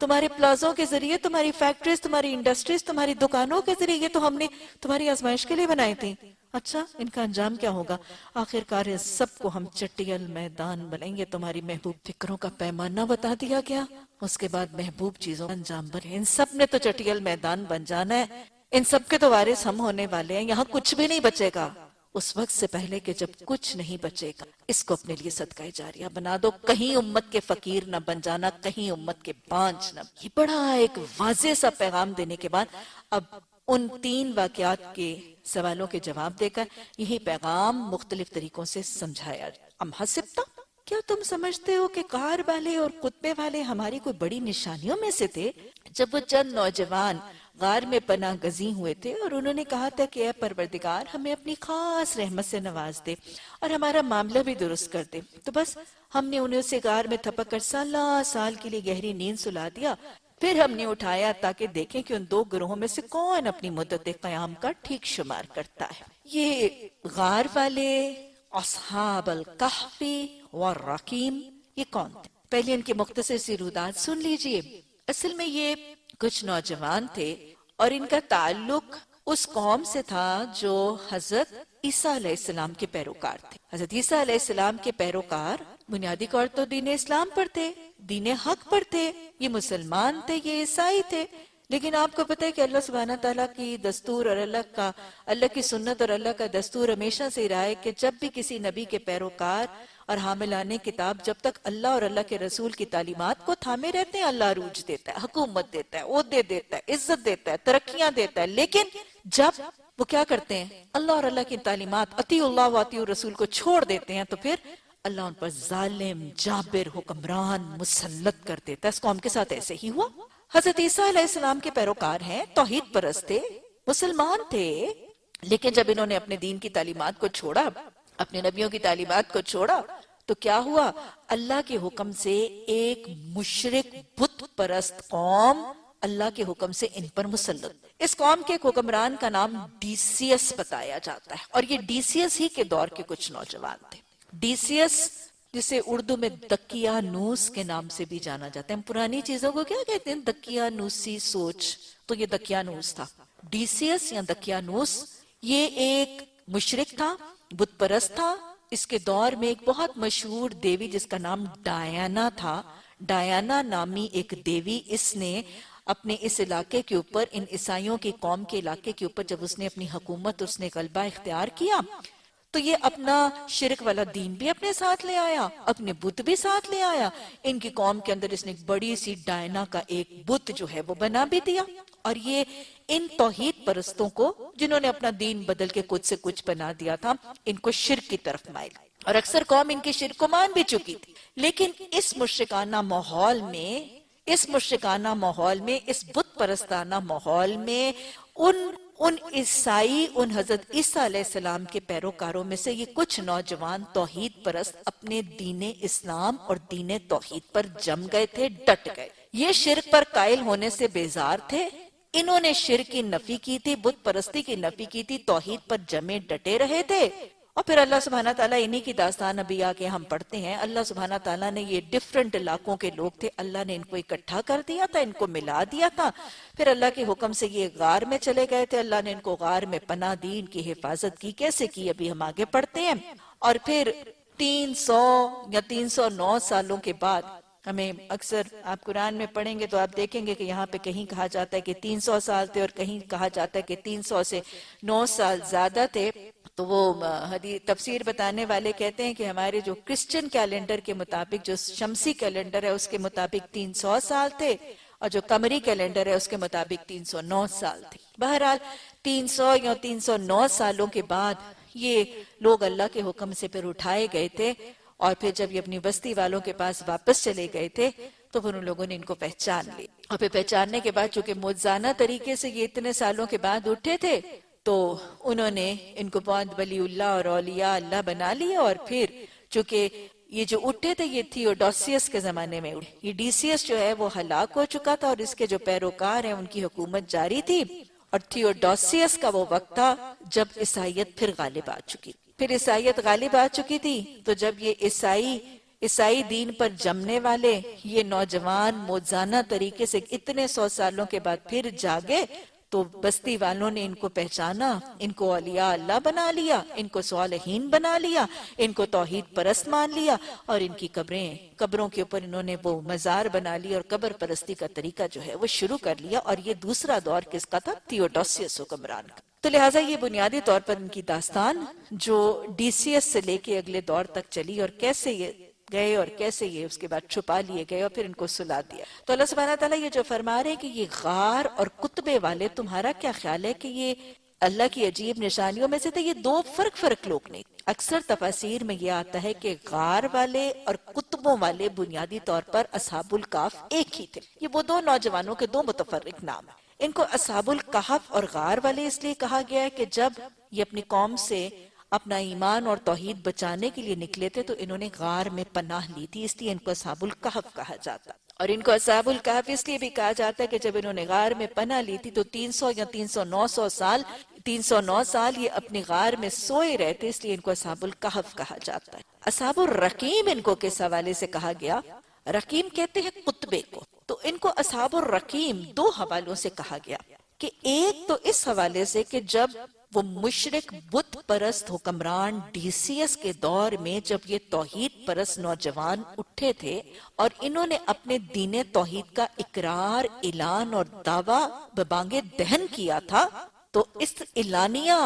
تمہارے پلازوں کے ذریعے، تمہاری فیکٹریز، تمہاری انڈسٹریز، تمہاری دکانوں کے ذریعے، یہ تو ہم نے تمہاری آزمائش کے لیے بنائے تھے. اچھا ان کا انجام کیا ہوگا؟ آخر کار اس سب کو ہم چٹیل میدان بنائیں گے. تمہاری محبوب فکروں کا پیمانہ بتا دیا گیا، اس کے بعد محبوب چیزوں کا انجام بنے. ان سب نے تو چٹیل میدان بن جانا ہے، ان سب کے تو وارث ہم ہونے والے ہیں. یہاں کچھ بھی نہیں بچے گا اس وقت سے پہلے کہ جب کچھ نہیں بچے گا. اس کو اپنے لیے صدقہ جاریہ بنا دو. کہیں امت کے فقیر نہ بن جانا، کہیں امت کے بانجھ نہ. یہ بڑا ایک واضح سا پیغام دینے کے بعد اب ان 3 واقعات کے سوالوں کے جواب دے کر یہی پیغام مختلف طریقوں سے سمجھایا. ام حسبتا، کیا تم سمجھتے ہو کہ غار والے اور قطبے والے ہماری کوئی بڑی نشانیوں میں سے تھے؟ جب وہ چند نوجوان غار میں پناہ گزین ہوئے تھے اور انہوں نے کہا تھا کہ اے پروردگار ہمیں اپنی خاص رحمت سے نواز دے اور ہمارا معاملہ بھی درست کر دے، تو بس ہم نے انہیں اسے غار میں تھپک کر سال کے لیے گہری نیند سلا دیا. پھر ہم نے اٹھایا تاکہ دیکھیں کہ ان 2 گروہوں میں سے کون اپنی مدت قیام کا ٹھیک شمار کرتا ہے. یہ غار والے، اصحاب الکہف والرقیم، یہ کون تھے؟ پہلے ان کے مختصر سی رودات سن لیجئے. اصل میں یہ کچھ نوجوان تھے اور ان کا تعلق اس قوم سے تھا جو حضرت عیسیٰ علیہ السلام کے پیروکار تھے. حضرت عیسیٰ علیہ السلام کے پیروکار بنیادی طور تو دین اسلام پر تھے، دین حق پر تھے. یہ مسلمان تھے، یہ عیسائی تھے. لیکن آپ کو پتہ ہے کہ اللہ سبحانہ تعالیٰ کی دستور اور اللہ کی سنت اور اللہ کا دستور ہمیشہ سے رہا ہے کہ جب بھی کسی نبی کے پیروکار اور حاملان کتاب جب تک اللہ اور اللہ کے رسول کی تعلیمات کو تھامے رہتے ہیں، اللہ عروج دیتا ہے، حکومت دیتا ہے، عہدے دیتا ہے، عزت دیتا ہے، ترقیاں دیتا ہے. لیکن جب وہ کیا کرتے ہیں؟ اللہ اور اللہ کی تعلیمات، اطیعوا اللہ و اطیعوا الرسول کو چھوڑ دیتے ہیں، تو پھر اللہ ان پر ظالم، جابر حکمران مسلط کر دیتا ہے. اس قوم کے ساتھ ایسے ہی ہوا. حضرت عیسیٰ علیہ السلام کے پیروکار ہیں، توحید پرست تھے، مسلمان تھے. لیکن جب انہوں نے اپنے دین کی تعلیمات کو چھوڑا، اپنے نبیوں کی تعلیمات کو چھوڑا، تو کیا ہوا؟ اللہ کے حکم سے ایک مشرک بت پرست قوم اللہ کے حکم سے ان پر مسلط. اس قوم کے ایک حکمران کا نام ڈیسیس بتایا جاتا ہے، اور یہ ڈیسیس ہی کے دور کے کچھ نوجوان تھے. ڈیسیس جسے اردو میں دقیانوس کے نام سے بھی جانا جاتا ہے. ہم پرانی چیزوں کو کیا کہتے ہیں؟ دقیانوسی سوچ. تو یہ دقیانوس تھا. ڈیسیس یا دقیانوس یہ ایک مشرک تھا، بت پرست تھا. اس کے دور میں ایک بہت مشہور دیوی جس کا نام ڈایانا تھا، ڈایانا نامی ایک دیوی، اس نے اپنے اس علاقے کے اوپر، ان عیسائیوں کی قوم کے علاقے کے اوپر جب اس نے اپنی حکومت، اس نے غلبہ اختیار کیا، تو یہ اپنا شرک والا دین بھی اپنے ساتھ لے آیا، اپنے بت بھی ساتھ لے آیا. ان کی قوم کے اندر اس نے ایک بڑی سی ڈائنا کا ایک بت جو ہے وہ بنا بھی دیا. اور یہ ان توحید پرستوں کو، جنہوں نے اپنا دین بدل کے کچھ سے کچھ بنا دیا تھا، ان کو شرک کی طرف مائل. اور اکثر قوم ان کی شرک کو مان بھی چکی تھی. لیکن اس مشرکانہ ماحول میں، اس بت پرستانہ ماحول میں ان عیسائی، ان حضرت عیسیٰ علیہ السلام کے پیروکاروں میں سے یہ کچھ نوجوان توحید پرست اپنے دین اسلام اور دین توحید پر جم گئے تھے، ڈٹ گئے. یہ شرک پر قائل ہونے سے بیزار تھے. انہوں نے شرک کی نفی کی تھی، بت پرستی کی نفی کی تھی، توحید پر جمے ڈٹے رہے تھے. اور پھر اللہ سبحانہ تعالیٰ انہی کی داستان ابھی آگے ہم پڑھتے ہیں. اللہ سبحانہ تعالیٰ نے یہ ڈیفرنٹ علاقوں کے لوگ تھے، اللہ نے ان کو اکٹھا کر دیا تھا، ان کو ملا دیا تھا. پھر اللہ کے حکم سے یہ غار میں چلے گئے تھے، اللہ نے ان کو غار میں پناہ دی، ان کی حفاظت کی. کیسے کی ابھی ہم آگے پڑھتے ہیں. اور پھر 300 یا 309 سالوں کے بعد، ہمیں اکثر آپ قرآن میں پڑھیں گے تو آپ دیکھیں گے کہ یہاں پہ کہیں کہا جاتا ہے کہ 300 سال تھے اور کہیں کہا جاتا ہے کہ 300 سے 9 سال زیادہ تھے. تو وہ حدیث تفسیر بتانے والے کہتے ہیں کہ ہمارے جو کرسچن کیلنڈر کے مطابق، جو شمسی کیلنڈر ہے اس کے مطابق 300 سال تھے، اور جو قمری کیلنڈر ہے اس کے مطابق 309 سال تھے. بہرحال 300 یا 309 سالوں کے بعد یہ لوگ اللہ کے حکم سے پھر اٹھائے گئے تھے. اور پھر جب یہ اپنی بستی والوں کے پاس واپس چلے گئے تھے تو پھر ان لوگوں نے ان کو پہچان لی. اور پھر پہچاننے کے بعد چونکہ معجزانہ طریقے سے یہ اتنے سالوں کے بعد اٹھے تھے تو انہوں نے ان کو بہت ولی اللہ اور اولیاء اللہ بنا لیا. اور پھر چونکہ یہ جو اٹھے تھے یہ تھیوڈوسیس کے زمانے میں اٹھے. یہ ڈیسیس جو ہے وہ ہلاک ہو چکا تھا اور اس کے جو پیروکار ہیں ان کی حکومت جاری تھی. اور تھیوڈوسیس کا وہ وقت تھا جب عیسائیت پھر غالب آ چکی. پھر عیسائیت غالب آ چکی تھی تو جب یہ عیسائی عیسائی دین پر جمنے والے یہ نوجوان موزانہ طریقے سے اتنے 100 سالوں کے بعد پھر جاگے تو بستی والوں نے ان کو پہچانا، ان کو اولیاء اللہ بنا لیا، ان کو صالحین بنا لیا، ان کو توحید پرست مان لیا، اور ان کی قبروں کے اوپر انہوں نے وہ مزار بنا لی اور قبر پرستی کا طریقہ جو ہے وہ شروع کر لیا۔ اور یہ دوسرا دور کس کا تھا؟ تھیوڈوسیوس حکمران کا۔ تو لہٰذا یہ بنیادی طور پر ان کی داستان جو ڈیسیس سے لے کے اگلے دور تک چلی، اور کیسے یہ گئے اور کیسے یہ اس کے بعد چھپا لیے گئے اور پھر ان کو سلا دیا۔ تو اللہ سبحانہ تعالیٰ یہ جو فرما رہے ہیں کہ یہ غار اور کتبے والے، تمہارا کیا خیال ہے کہ یہ اللہ کی عجیب نشانیوں میں سے تھے؟ یہ دو فرق لوگ نہیں۔ اکثر تفاسیر میں یہ آتا ہے کہ غار والے اور کتبوں والے بنیادی طور پر اصحاب الکہف ایک ہی تھے۔ یہ وہ دو نوجوانوں کے دو متفرق نام ہیں۔ ان کو اصحاب الکہف اور غار والے اس لیے کہا گیا ہے کہ جب یہ اپنی قوم سے اپنا ایمان اور توحید بچانے کے لیے نکلے تھے تو انہوں نے غار میں پناہ لی تھی، اس لیے ان کو اصحاب الکہف کہا جاتا۔ اور ان کو اصحاب الکہف اس لیے بھی کہا جاتا ہے کہ جب انہوں نے غار میں پناہ لی تھی تو 300 یا 309 سال یہ اپنی غار میں سوئے رہے تھے، اس لیے ان کو اصحاب الکہف کہا جاتا ہے۔ اصحاب الرقیم ان کو کس حوالے سے کہا گیا؟ رقیم کہتے ہیں قطبے کو، تو ان کو اصحاب الرقیم دو حوالوں سے کہا گیا، کہ ایک تو اس حوالے سے کہ جب وہ مشرک بت پرست حکمران ڈیسیس کے دور میں جب یہ توحید پرست نوجوان اٹھے تھے اور انہوں نے اپنے دین توحید کا اقرار، اعلان اور دعویٰ ببانگ دہن کیا تھا، تو اس اعلانیہ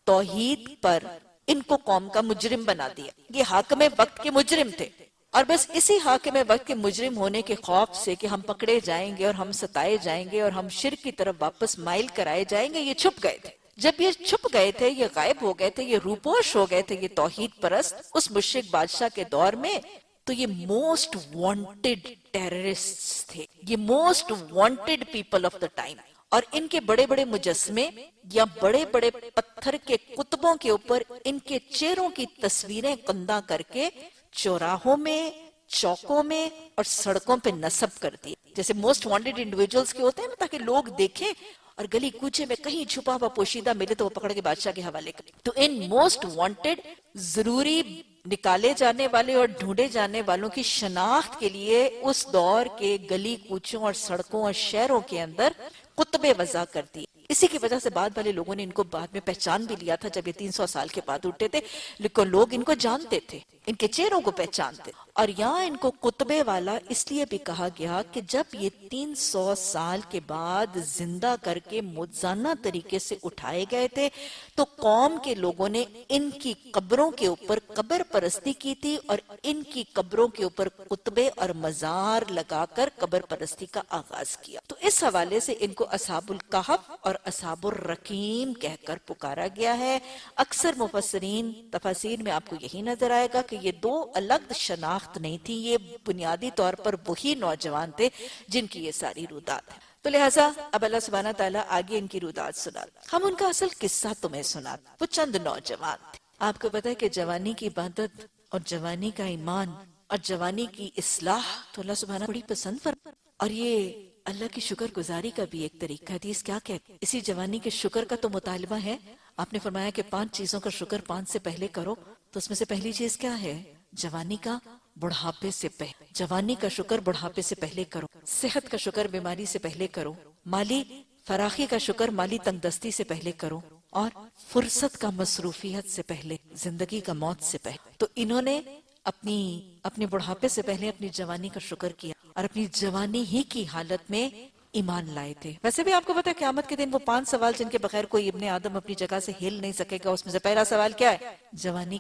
توحید پر ان کو قوم کا مجرم بنا دیا۔ یہ حاکم وقت کے مجرم تھے، اور بس اسی حاکم وقت کے مجرم ہونے کے خوف سے کہ ہم پکڑے جائیں گے اور ہم ستائے جائیں گے اور ہم شرک کی طرف واپس مائل کرائے جائیں گے، یہ چھپ گئے تھے۔ جب یہ چھپ گئے تھے، یہ غائب ہو گئے تھے، یہ روپوش ہو گئے تھے، یہ توحید پرست اس مشرک بادشاہ کے دور میں، تو یہ موسٹ وانٹڈ ٹیررسٹ تھے، یہ most wanted people of the time. اور ان کے بڑے بڑے مجسمے یا بڑے بڑے پتھر کے کتبوں کے اوپر ان کے چہروں کی تصویریں کندہ کر کے چوراہوں میں، چوکوں میں اور سڑکوں پہ نصب کر دی، جیسے موسٹ وانٹڈ انڈیویجولز کے ہوتے ہیں نا، تاکہ لوگ دیکھیں اور گلی کوچے میں کہیں چھپا ہوا پوشیدہ ملے تو وہ پکڑ کے بادشاہ کے حوالے کریں۔ تو ان موسٹ وانٹڈ ضروری نکالے جانے والے اور ڈھونڈے جانے والوں کی شناخت کے لیے اس دور کے گلی کوچوں اور سڑکوں اور شہروں کے اندر کتبے وضع کر دی۔ اسی کی وجہ سے بعد والے لوگوں نے ان کو بعد میں پہچان بھی لیا تھا، جب یہ 300 سال کے بعد اٹھے تھے، لیکن لوگ ان کو جانتے تھے، ان کے چہروں کو پہچانتے۔ اور یہاں ان کو کتبے والا اس لیے بھی کہا گیا کہ جب یہ 300 سال کے بعد زندہ کر کے موزانہ طریقے سے اٹھائے گئے تھے تو قوم کے لوگوں نے ان کی قبروں کے اوپر قبر پرستی کی تھی، اور ان کی قبروں کے اوپر کتبے اور مزار لگا کر قبر پرستی کا آغاز کیا۔ تو اس حوالے سے ان کو اصحاب الکہف اور اصحاب الرقیم کہہ کر پکارا گیا ہے۔ اکثر مفسرین تفاسیر میں آپ کو یہی نظر آئے گا کہ یہ دو الگ شناخت نہیں تھی، یہ بنیادی طور پر وہی نوجوان تھے جن کی یہ ساری رودات ہے۔ تو لہٰذا اب اللہ سبحانہ تعالیٰ آگے ان کی رودات سنا، ہم ان کا اصل قصہ تمہیں سنا۔ وہ چند نوجوان تھے، آپ کو پتا ہے کہ جوانی کی عبادت اور جوانی کا ایمان اور جوانی کی اصلاح تو اللہ سبحانہ بڑی پسند فرماتا ہے، اور یہ اللہ کی شکر گزاری کا بھی ایک طریقہ۔ حدیث کیا کہتے ہیں؟ اسی جوانی کے شکر کا تو مطالبہ ہے۔ آپ نے فرمایا کہ 5 چیزوں کا شکر 5 سے پہلے کرو، تو اس میں سے پہلی چیز کیا ہے؟ جوانی کا بڑھاپے سے پہلے، جوانی کا شکر بڑھاپے سے پہلے کرو، صحت کا شکر بیماری سے پہلے کرو، مالی فراخی کا شکر مالی تنگ دستی سے پہلے کرو، اور فرصت کا مصروفیت سے پہلے، زندگی کا موت سے پہلے۔ تو انہوں نے اپنے بڑھاپے سے پہلے اپنی جوانی کا شکر کیا اور اپنی جوانی ہی کی حالت میں ایمان لائے تھے۔ ویسے بھی آپ کو پتا ہے قیامت کے دن وہ 5 سوال جن کے بغیر کوئی ابن آدم اپنی جگہ سے ہل نہیں سکے گا، اس میں سے پہلا سوال کیا ہے؟ جوانی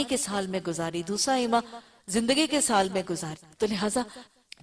کے سال میں گزاری، دوسرا ایمان زندگی کے سال میں گزاری۔ تو لہٰذا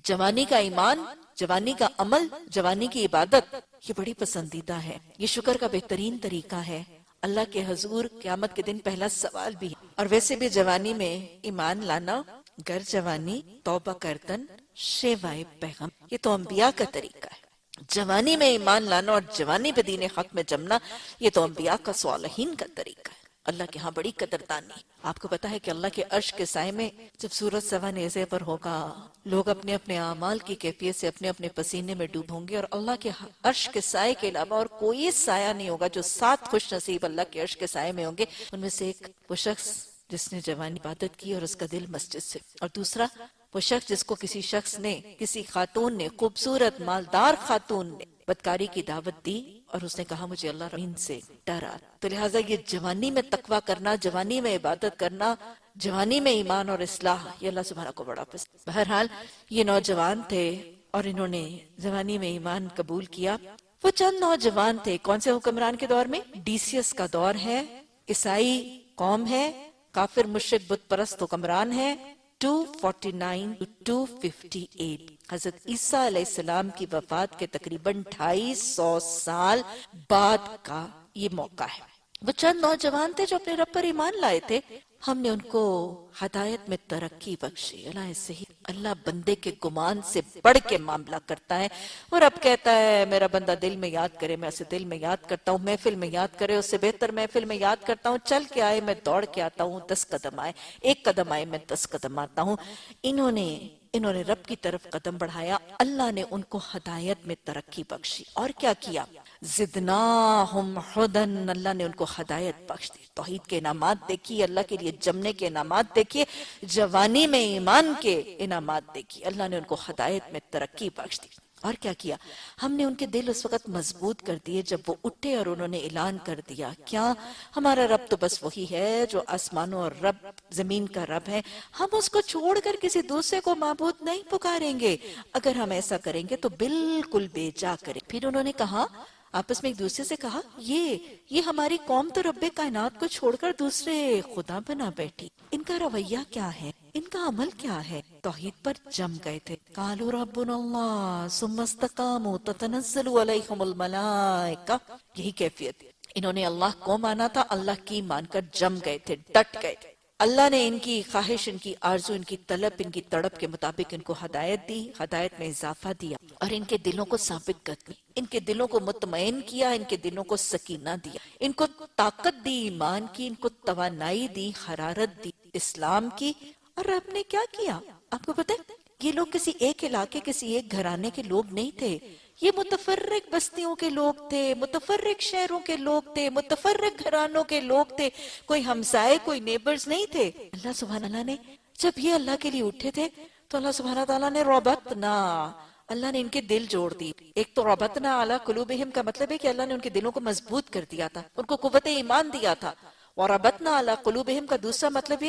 جوانی کا ایمان، جوانی کا عمل، جوانی کی عبادت یہ بڑی پسندیدہ ہے، یہ شکر کا بہترین طریقہ ہے۔ اللہ کے حضور قیامت کے دن پہلا سوال بھی ہے۔ اور ویسے بھی جوانی میں ایمان لانا، گر جوانی توبہ کردن شیوائے پیغم، یہ تو انبیاء کا طریقہ ہے۔ جوانی میں ایمان لانا اور جوانی پہ دین حق میں جمنا یہ تو انبیاء کا صالحین کا طریقہ ہے۔ اللہ کے ہاں بڑی قدردانی۔ آپ کو پتا ہے کہ اللہ کے عرش کے سائے میں جب سورج سوا نیزے پر ہوگا، لوگ اپنے اپنے اعمال کی کیفیت سے اپنے اپنے پسینے میں ڈوب ہوں گے، اور اللہ کے عرش کے سائے کے علاوہ اور کوئی سایہ نہیں ہوگا۔ جو 7 خوش نصیب اللہ کے عرش کے سائے میں ہوں گے، ان میں سے ایک وہ شخص جس نے جوانی عبادت کی اور اس کا دل مسجد سے، اور دوسرا وہ شخص جس کو کسی شخص نے، کسی خاتون نے، خوبصورت مالدار خاتون نے بدکاری کی دعوت دی اور اس نے کہا مجھے اللہ رحیم سے ڈرا۔ تو لہٰذا یہ جوانی میں تقوی کرنا، جوانی میں عبادت کرنا، جوانی میں ایمان اور اصلاح، یہ اللہ سبحانہ کو بڑا پسند۔ بہرحال یہ نوجوان تھے اور انہوں نے جوانی میں ایمان قبول کیا۔ وہ چند نوجوان تھے، کون سے حکمران کے دور میں؟ ڈیسیس کا دور ہے، عیسائی قوم ہے، کافر مشرک بت پرست حکمران ہے، 249 to 258 حضرت عیسیٰ علیہ السلام کی وفات کے تقریباً 250 سال بعد کا یہ موقع ہے۔ وہ چند نوجوان تھے جو اپنے رب پر ایمان لائے تھے، ہم نے ان کو ہدایت میں ترقی بخشی۔ اللہ ایسے ہی اللہ بندے کے گمان سے بڑھ کے معاملہ کرتا ہے۔ وہ رب کہتا ہے میرا بندہ دل میں یاد کرے، میں اسے دل میں یاد کرتا ہوں، محفل میں یاد کرے اس سے بہتر محفل میں یاد کرتا ہوں، چل کے آئے میں دوڑ کے آتا ہوں، 10 قدم آئے، 1 قدم آئے میں 10 قدم آتا ہوں۔ انہوں نے رب کی طرف قدم بڑھایا، اللہ نے ان کو ہدایت میں ترقی بخشی۔ اور کیا کیا؟ زدناہم ہدن، اللہ نے ان کو ہدایت بخش دی۔ توحید کے انعامات دیکھیے، اللہ کے لیے جمنے کے انعامات دیکھیے، جوانی میں ایمان کے انعامات دیکھیے، اللہ نے ان کو ہدایت میں ترقی بخش دی۔ اور کیا کیا؟ ہم نے ان کے دل اس وقت مضبوط کر دیے جب وہ اٹھے اور انہوں نے اعلان کر دیا، کیا ہمارا رب تو بس وہی ہے جو آسمانوں اور رب زمین کا رب ہے، ہم اس کو چھوڑ کر کسی دوسرے کو معبود نہیں پکاریں گے، اگر ہم ایسا کریں گے تو بالکل بے جا کریں۔ پھر انہوں نے کہا، آپس میں ایک دوسرے سے کہا، یہ ہماری قوم تو رب کائنات کو چھوڑ کر دوسرے خدا بنا بیٹھی، ان کا رویہ کیا ہے، ان کا عمل کیا ہے؟ توحید پر جم گئے تھے۔ قالوا ربنا اللہ ثم استقاموا تتنزل علیہم الملائکہ، یہی کیفیت، انہوں نے اللہ کو مانا تھا، اللہ کی مان کر جم گئے تھے، ڈٹ گئے تھے۔ اللہ نے ان کی خواہش، ان کی آرزو، ان کی طلب، ان کی تڑپ کے مطابق ان کو ہدایت دی، ہدایت میں اضافہ دیا اور ان کے دلوں کو ثابت کر دی، ان کے دلوں کو مطمئن کیا، ان کے دلوں کو سکینہ دیا، ان کو طاقت دی ایمان کی، ان کو توانائی دی، حرارت دی اسلام کی۔ اور رب نے کیا کیا آپ کو پتہ ہے؟ یہ لوگ کسی ایک علاقے، کسی ایک گھرانے کے لوگ نہیں تھے، یہ متفرق بستیوں کے لوگ تھے، متفرق شہروں کے لوگ تھے، متفرق گھرانوں کے لوگ تھے، کوئی ہمسائے، کوئی نیبرز نہیں تھے۔ اللہ سبحانہ اللہ نے جب یہ اللہ کے لیے اٹھے تھے تو اللہ سبحانہ تعالیٰ نے ربطنا، اللہ نے ان کے دل جوڑ دی۔ ایک تو ربطنا علی قلوبہم کا مطلب ہے کہ اللہ نے ان کے دلوں کو مضبوط کر دیا تھا، ان کو قوت ایمان دیا تھا۔ وربطنا علی قلوبہم کا دوسرا مطلب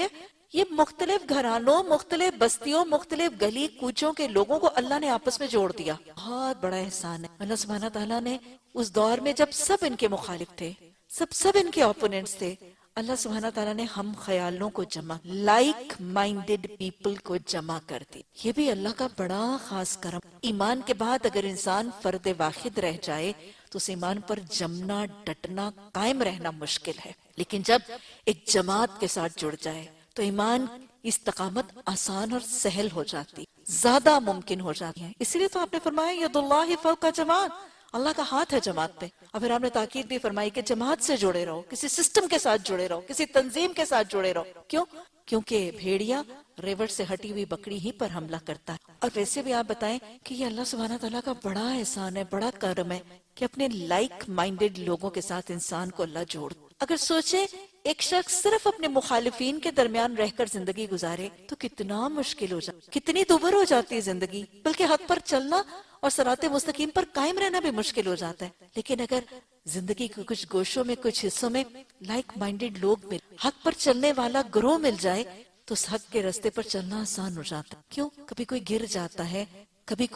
یہ مختلف گھرانوں، مختلف بستیوں، مختلف گلی کوچوں کے لوگوں کو اللہ نے آپس میں جوڑ دیا۔ بہت بڑا احسان ہے اللہ سبحانہ تعالیٰ نے۔ اس دور میں جب سب ان کے مخالف تھے، سب ان کے اوپوننٹس تھے، اللہ سبحانہ تعالیٰ نے ہم خیالوں کو جمع، لائک مائنڈڈ پیپل کو جمع کر دی۔ یہ بھی اللہ کا بڑا خاص کرم۔ ایمان کے بعد اگر انسان فرد واحد رہ جائے تو اس ایمان پر جمنا، ڈٹنا، قائم رہنا مشکل ہے، لیکن جب ایک جماعت کے ساتھ جڑ جائے تو ایمان استقامت آسان اور سہل ہو جاتی، زیادہ ممکن ہو جاتی ہے۔ اس لیے تو آپ نے فرمایا ید اللہ فوق جماعت، اللہ کا ہاتھ ہے جماعت پہ۔ اور پھر آپ نے تاکید بھی فرمائی کہ جماعت سے جڑے رہو، کسی سسٹم کے ساتھ جڑے رہو، کسی تنظیم کے ساتھ جڑے رہو۔ کیوں؟ کیونکہ بھیڑیا ریوٹ سے ہٹی ہوئی بکری ہی پر حملہ کرتا ہے۔ اور ویسے بھی آپ بتائیں کہ یہ اللہ سبحانہ تعالیٰ کا بڑا احسان ہے، بڑا کرم ہے کہ اپنے لائک مائنڈڈ لوگوں کے ساتھ انسان کو اللہ جوڑ۔ اگر سوچے ایک شخص صرف اپنے مخالفین کے درمیان رہ کر زندگی گزارے تو کتنا مشکل ہو جاتا، کتنی دوبر ہو جاتی ہے زندگی، بلکہ حق پر چلنا اور صراط مستقیم پر قائم رہنا بھی مشکل ہو جاتا ہے۔ لیکن اگر زندگی کے کچھ گوشوں میں، کچھ حصوں میں لائک مائنڈڈ لوگ مل، حق پر چلنے والا گروہ مل جائے تو اس حق کے راستے پر چلنا آسان ہو جاتا ہے۔ کیوں؟ کبھی کوئی گر جاتا ہے، کبھی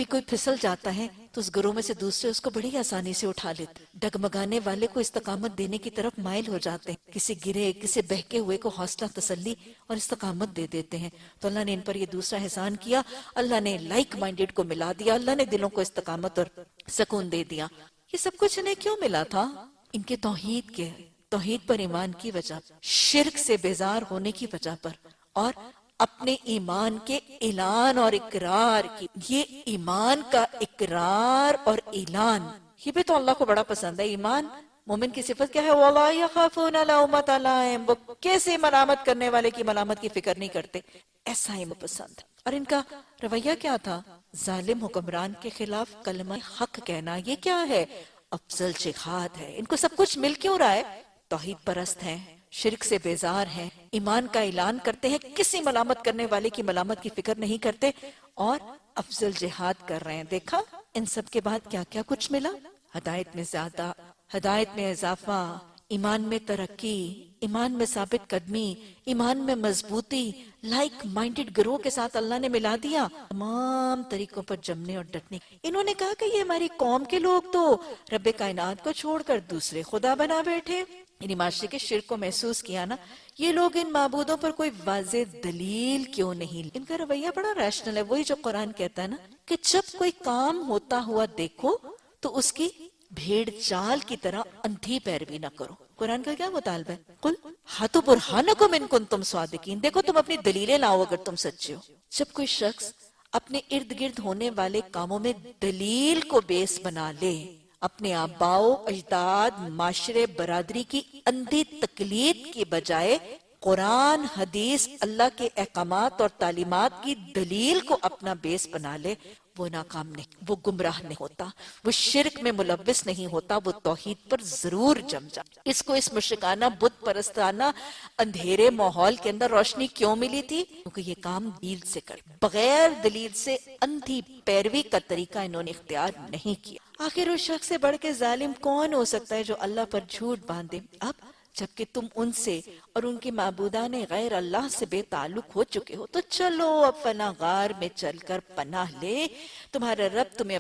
کوئی پھسل جاتا ہے تو اس گروہ میں سے دوسرے اس کو بڑی آسانی سے اٹھا لیتے، ڈگمگانے والے کو استقامت دینے کی طرف مائل ہو جاتے ہیں، کسی گرے، کسی بہکے ہوئے کو حوصلہ، تسلی اور استقامت دے دیتے ہیں۔ تو اللہ نے ان پر یہ دوسرا احسان کیا، اللہ نے لائک مائنڈڈ کو ملا دیا، اللہ نے دلوں کو استقامت اور سکون دے دیا۔ یہ سب کچھ انہیں کیوں ملا تھا؟ ان کے توحید پر ایمان کی وجہ، شرک سے بیزار ہونے کی وجہ پر، اور اپنے ایمان کے اعلان اور اقرار کی۔ یہ ایمان کا اقرار اور اعلان، یہ بھی تو اللہ کو بڑا پسند ہے۔ ایمان، مومن کی صفت کیا ہے؟ وَلَا يَخَافُونَ لَوْمَةَ لَائِمٍ، وہ کیسے ملامت کرنے والے کی ملامت کی فکر نہیں کرتے، ایسا ہی پسند۔ اور ان کا رویہ کیا تھا؟ ظالم حکمران کے خلاف کلمہ حق کہنا۔ یہ کیا ہے؟ افضل جہاد ہے۔ ان کو سب کچھ مل کیوں رہا ہے؟ توحید پرست ہیں، شرک سے بیزار ہیں، ایمان کا اعلان کرتے ہیں، کسی ملامت کرنے والے کی ملامت کی فکر نہیں کرتے، اور افضل جہاد کر رہے ہیں۔ دیکھا ان سب کے بعد کیا کیا کچھ ملا؟ ہدایت میں زیادہ، ہدایت میں اضافہ، ایمان میں ترقی، ایمان میں ثابت قدمی، ایمان میں مضبوطی، لائک مائنڈڈ گروہ کے ساتھ اللہ نے ملا دیا، تمام طریقوں پر جمنے اور ڈٹنے۔ انہوں نے کہا کہ یہ ہماری قوم کے لوگ تو رب کائنات کو چھوڑ کر دوسرے خدا بنا بیٹھے، یعنی معاشرے کے شرک کو محسوس کیا نا، یہ لوگ ان معبودوں پر کوئی واضح دلیل کیوں نہیں؟ ان کا رویہ بڑا ریشنل ہے، وہی جو قرآن کہتا ہے نا کہ جب کوئی کام ہوتا ہوا دیکھو تو اس کی بھیڑ چال کی طرح اندھی پیروی نہ کرو۔ قرآن کا کیا مطالبہ ہے؟ قل ہاتو برہانکم ان کنتم صادقین، دیکھو تم اپنی دلیلیں لاؤ اگر تم سچے ہو۔ جب کوئی شخص اپنے ارد گرد ہونے والے کاموں میں دلیل کو بیس بنا لے، اپنے آباؤ اجداد معاشرے برادری کی اندھی تقلید کی بجائے قرآن حدیث اللہ کے احکامات اور تعلیمات کی دلیل کو اپنا بیس بنا لے، وہ ناکام نہیں، وہ گمراہ نہیں ہوتا، وہ شرک میں ملوث نہیں ہوتا، وہ توحید پر ضرور جم جائے۔ اس کو اس مشرکانہ بت پرستانہ اندھیرے ماحول کے اندر روشنی کیوں ملی تھی؟ کیونکہ یہ کام دلیل سے کر، بغیر دلیل سے اندھی پیروی کا طریقہ انہوں نے اختیار نہیں کیا۔ آخر اس شخص سے بڑھ کے ظالم کون ہو سکتا ہے جو اللہ پر جھوٹ باندھے؟ اب جبکہ تم ان سے اور ان کے معبودان غیر اللہ سے بے تعلق ہو چکے ہو، تو چلو اب فنا غار میں چل کر پناہ لے، تمہارا رب تمہیں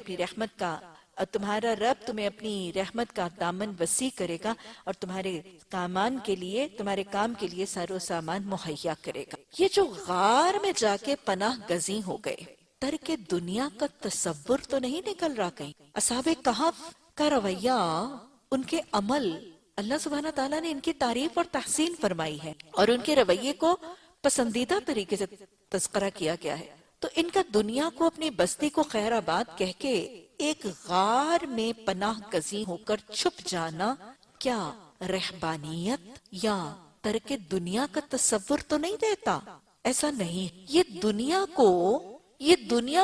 اپنی رحمت کا دامن وسیع کرے گا اور تمہارے کام کے لیے سارو سامان مہیا کرے گا۔ یہ جو غار میں جا کے پناہ گزیں ہو گئے، ترک دنیا کا تصور تو نہیں نکل رہا کہیں؟ اصحاب کہف کا رویہ، ان کے عمل، اللہ سبحانہ تعالیٰ نے ان کی تعریف اور تحسین فرمائی ہے اور ان کے رویے کو پسندیدہ طریقے سے تذکرہ کیا گیا ہے۔ تو ان کا دنیا کو، اپنی بستی کو خیر آباد کہہ کے ایک غار میں پناہ گزیں ہو کر چھپ جانا کیا رہبانیت یا ترک دنیا کا تصور تو نہیں دیتا؟ ایسا نہیں، یہ دنیا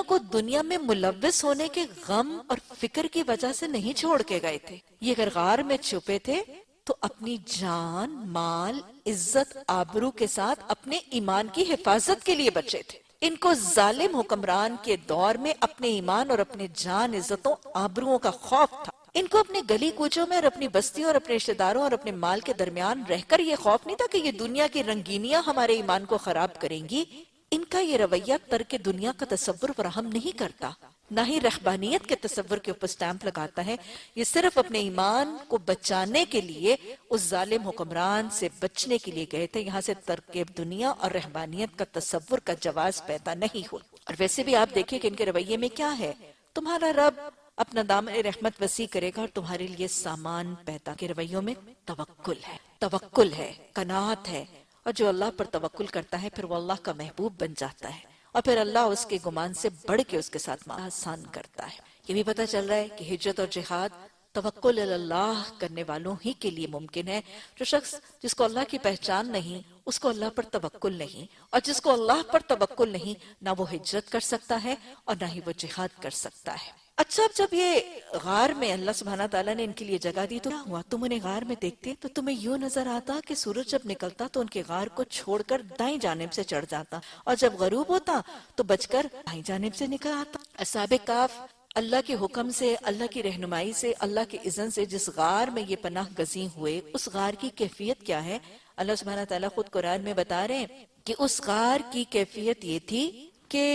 کو دنیا میں ملوث ہونے کے غم اور فکر کی وجہ سے نہیں چھوڑ کے گئے تھے۔ یہ اگر غار میں چھپے تھے تو اپنی جان، مال، عزت، آبرو کے ساتھ اپنے ایمان کی حفاظت کے لیے بچے تھے۔ ان کو ظالم حکمران کے دور میں اپنے ایمان اور اپنے جان، عزتوں، آبروؤں کا خوف تھا۔ ان کو اپنے گلی کوچوں میں اور اپنی بستیوں اور اپنے رشتہ داروں اور اپنے مال کے درمیان رہ کر یہ خوف نہیں تھا کہ یہ دنیا کی رنگینیاں ہمارے ایمان کو خراب کریں گی۔ ان کا یہ رویہ ترک دنیا کا تصور فراہم نہیں کرتا، نہ ہی رہبانیت کے تصور کے اوپر سٹیمپ لگاتا ہے۔ یہ صرف اپنے ایمان کو بچانے کے لیے اس ظالم حکمران سے بچنے کے لیے گئے تھے۔ یہاں سے ترک دنیا اور رہبانیت کا تصور کا جواز پیدا نہیں ہو۔ اور ویسے بھی آپ دیکھیں کہ ان کے رویے میں کیا ہے، تمہارا رب اپنا دامن رحمت وسیع کرے گا اور تمہارے لیے سامان پیدا کے رویوں میں توکل ہے، قناعت ہے، اور جو اللہ پر توکل کرتا ہے پھر وہ اللہ کا محبوب بن جاتا ہے، اور پھر اللہ اس کے گمان سے بڑھ کے اس کے ساتھ آسان کرتا ہے۔ یہ بھی پتہ چل رہا ہے کہ ہجرت اور جہاد توکل اللہ کرنے والوں ہی کے لیے ممکن ہے۔ جو شخص جس کو اللہ کی پہچان نہیں، اس کو اللہ پر توکل نہیں، اور جس کو اللہ پر توکل نہیں، نہ وہ ہجرت کر سکتا ہے اور نہ ہی وہ جہاد کر سکتا ہے۔ اچھا، اب جب یہ غار میں اللہ سبحانہ تعالیٰ نے ان کے لیے جگہ دی تو کیا ہوا؟ تم انہیں غار میں دیکھتے تو تمہیں یوں نظر آتا کہ سورج جب نکلتا تو ان کے غار کو چھوڑ کر دائیں جانب سے چڑھ جاتا، اور جب غروب ہوتا تو بچ کر دائیں جانب سے نکل آتا۔ اصحاب کہف اللہ کے حکم سے، اللہ کی رہنمائی سے، اللہ کے اذن سے جس غار میں یہ پناہ گزیں ہوئے، اس غار کی کیفیت کیا ہے؟ اللہ سبحانہ تعالیٰ خود قرآن میں بتا رہے ہیں کہ اس غار کی کیفیت یہ تھی کہ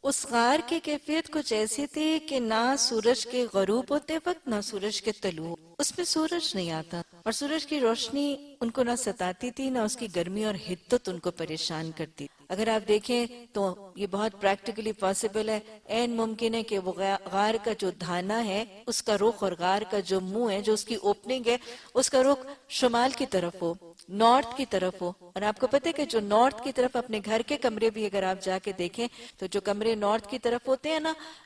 اس غار کی کیفیت کچھ ایسی تھی کہ نہ سورج کے غروب ہوتے وقت نہ سورج کے طلوع، اس میں سورج نہیں آتا، اور سورج کی روشنی ان کو نہ ستاتی تھی، نہ اس کی گرمی اور حدت ان کو پریشان کرتی۔ اگر آپ دیکھیں تو یہ بہت پریکٹیکلی پاسبل ہے، این ممکن ہے کہ وہ غار کا جو دھانا ہے، اس کا رخ، اور غار کا جو منہ ہے، جو اس کی اوپننگ ہے، اس کا رخ شمال کی طرف ہو، نارتھ کی طرف ہو۔ اور آپ کو پتہ ہے کہ جو نارتھ کی طرف اپنے گھر کے کمرے بھی اگر آپ جا کے دیکھیں تو جو کمرے نارتھ کی طرف ہوتے ہیں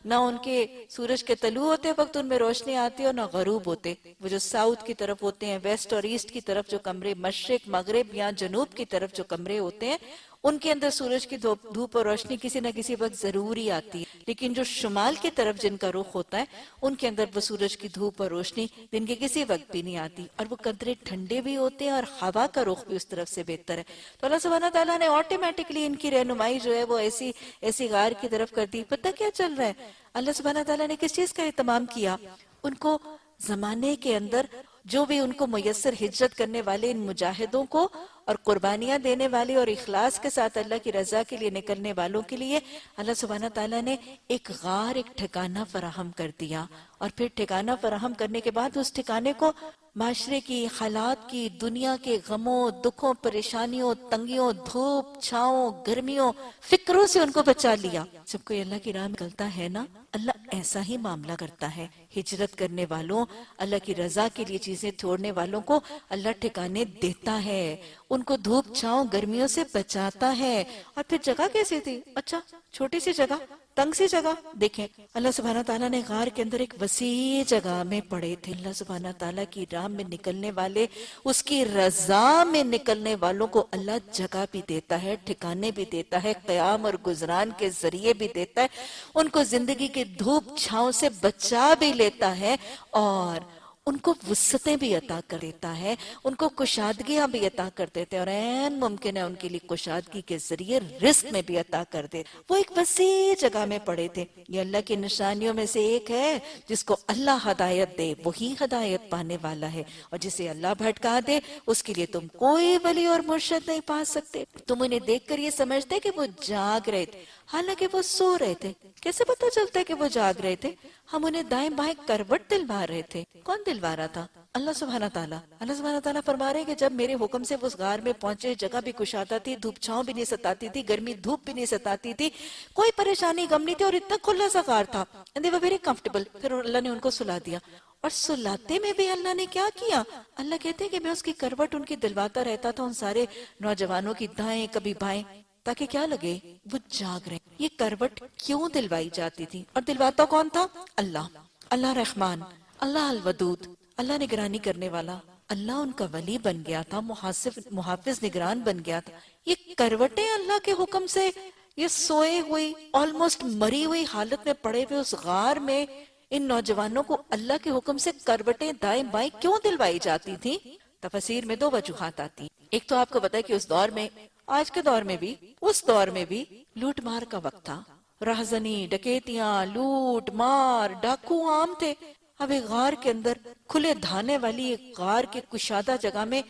نہ ان کے سورج کے طلوع ہوتے وقت ان میں روشنی آتی ہے اور نہ غروب ہوتے۔ وہ جو ساؤتھ کی طرف ہوتے ہیں، ویسٹ اور ایسٹ کی طرف جو کمرے، مشرق، مغرب یا جنوب کی طرف جو کمرے ہوتے ہیں، ان کے اندر سورج کی دھوپ اور روشنی کسی نہ کسی وقت ضروری آتی ہے، لیکن جو شمال کی طرف جن کا رخ ہوتا ہے ان کے اندر وہ سورج کی دھوپ اور روشنی دن کے کسی وقت بھی نہیں آتی، اور وہ قدرے ٹھنڈے بھی ہوتے ہیں اور ہوا کا رخ بھی اس طرف سے بہتر ہے۔ تو اللہ سبحانہ تعالیٰ نے آٹومیٹکلی ان کی رہنمائی جو ہے وہ ایسی غار کی طرف کر دی۔ پتہ کیا چل رہا ہے؟ اللہ سبحانہ تعالیٰ نے کس چیز کا اہتمام کیا؟ ان کو زمانے کے اندر جو بھی ان کو میسر ہجرت کرنے والے ان مجاہدوں کو اور قربانیاں دینے والے اور اخلاص کے ساتھ اللہ کی رضا کے لیے نکلنے والوں کے لیے اللہ سبحانہ تعالیٰ نے ایک غار، ایک ٹھکانہ فراہم کر دیا، اور پھر ٹھکانہ فراہم کرنے کے بعد اس ٹھکانے کو معاشرے کی، حالات کی، دنیا کے غموں، دکھوں، پریشانیوں، تنگیوں، دھوپ، چھاؤں، گرمیوں، فکروں سے ان کو بچا لیا۔ جب کوئی اللہ کی راہ نکلتا ہے نا، اللہ ایسا ہی معاملہ کرتا ہے۔ ہجرت کرنے والوں، اللہ کی رضا کے لیے چیزیں چھوڑنے والوں کو اللہ ٹھکانے دیتا ہے، ان کو دھوپ چھاؤں گرمیوں سے بچاتا ہے۔ اور پھر جگہ کیسی تھی؟ اچھا چھوٹی سی جگہ، تنگ سی جگہ، دیکھیں اللہ سبحانہ تعالیٰ نے غار کے اندر ایک وسیع جگہ میں پڑے تھے۔ اللہ سبحانہ تعالیٰ کی راہ میں نکلنے والے، اس کی رضا میں نکلنے والوں کو اللہ جگہ بھی دیتا ہے، ٹھکانے بھی دیتا ہے، قیام اور گزران کے ذریعے بھی دیتا ہے، ان کو زندگی کے دھوپ چھاؤں سے بچا بھی لیتا ہے، اور ان کو وسعتیں بھی عطا کر دیتا ہے، ان کو کشادگیاں بھی عطا کر دیتے ہیں، اور این ممکن ہے ان کے لیے کشادگی کے ذریعے رزق میں بھی عطا کر دے۔ وہ ایک وسیع جگہ میں پڑے تھے۔ یہ اللہ کی نشانیوں میں سے ایک ہے، جس کو اللہ ہدایت دے وہی ہدایت پانے والا ہے، اور جسے اللہ بھٹکا دے اس کے لیے تم کوئی ولی اور مرشد نہیں پا سکتے۔ تم انہیں دیکھ کر یہ سمجھتے کہ وہ جاگ رہے تھے، حالانکہ وہ سو رہے تھے۔ کیسے پتہ چلتا ہے کہ وہ جاگ رہے تھے؟ ہم انہیں دائیں بائیں کروٹ دلوا رہے تھے۔ کون دلوا رہا تھا؟ اللہ سبحانہ تعالیٰ۔ اللہ سبحانہ تعالیٰ فرما رہے ہیں کہ جب میرے حکم سے وہ اس غار میں پہنچے، جگہ بھی کشادہ تھی، دھوپ چھاؤں بھی نہیں ستاتی تھی، گرمی دھوپ بھی نہیں ستاتی تھی، کوئی پریشانی غم نہیں تھی، اور اتنا کھلا سا غار تھا، and they were very comfortable۔ پھر اللہ نے ان کو سلا دیا، اور سلاتے میں بھی اللہ نے کیا کیا؟ اللہ کہتے ہیں کہ میں اس کی کروٹ ان کی دلواتا رہتا تھا، ان سارے نوجوانوں کی دائیں کبھی بائیں، تاکہ کیا لگے وہ جاگ رہے۔ یہ کروٹ کیوں دلوائی جاتی تھی؟ اور دلواتا کون تھا؟ اللہ، اللہ رحمان، اللہ الودود، اللہ نگرانی کرنے والا۔ اللہ ان کا ولی بن گیا تھا، محافظ نگران بن گیا تھا۔ یہ کروٹیں اللہ کے حکم سے، یہ سوئے ہوئی، آلموسٹ مری ہوئی حالت میں پڑے ہوئے اس غار میں ان نوجوانوں کو اللہ کے حکم سے کروٹیں دائیں بائیں کیوں دلوائی جاتی تھی؟ تفسیر میں دو وجوہات آتی۔ ایک تو آپ کو پتا ہے کہ اس دور میں، آج کے دور میں بھی، اس دور میں بھی لوٹ مار کا وقت تھا، راہزنی، ڈکیتیاں، لوٹ مار، ڈاکو عام تھے۔ اب ایک غار کے اندر، کھلے دھانے والی ایک غار کے کشادہ جگہ میں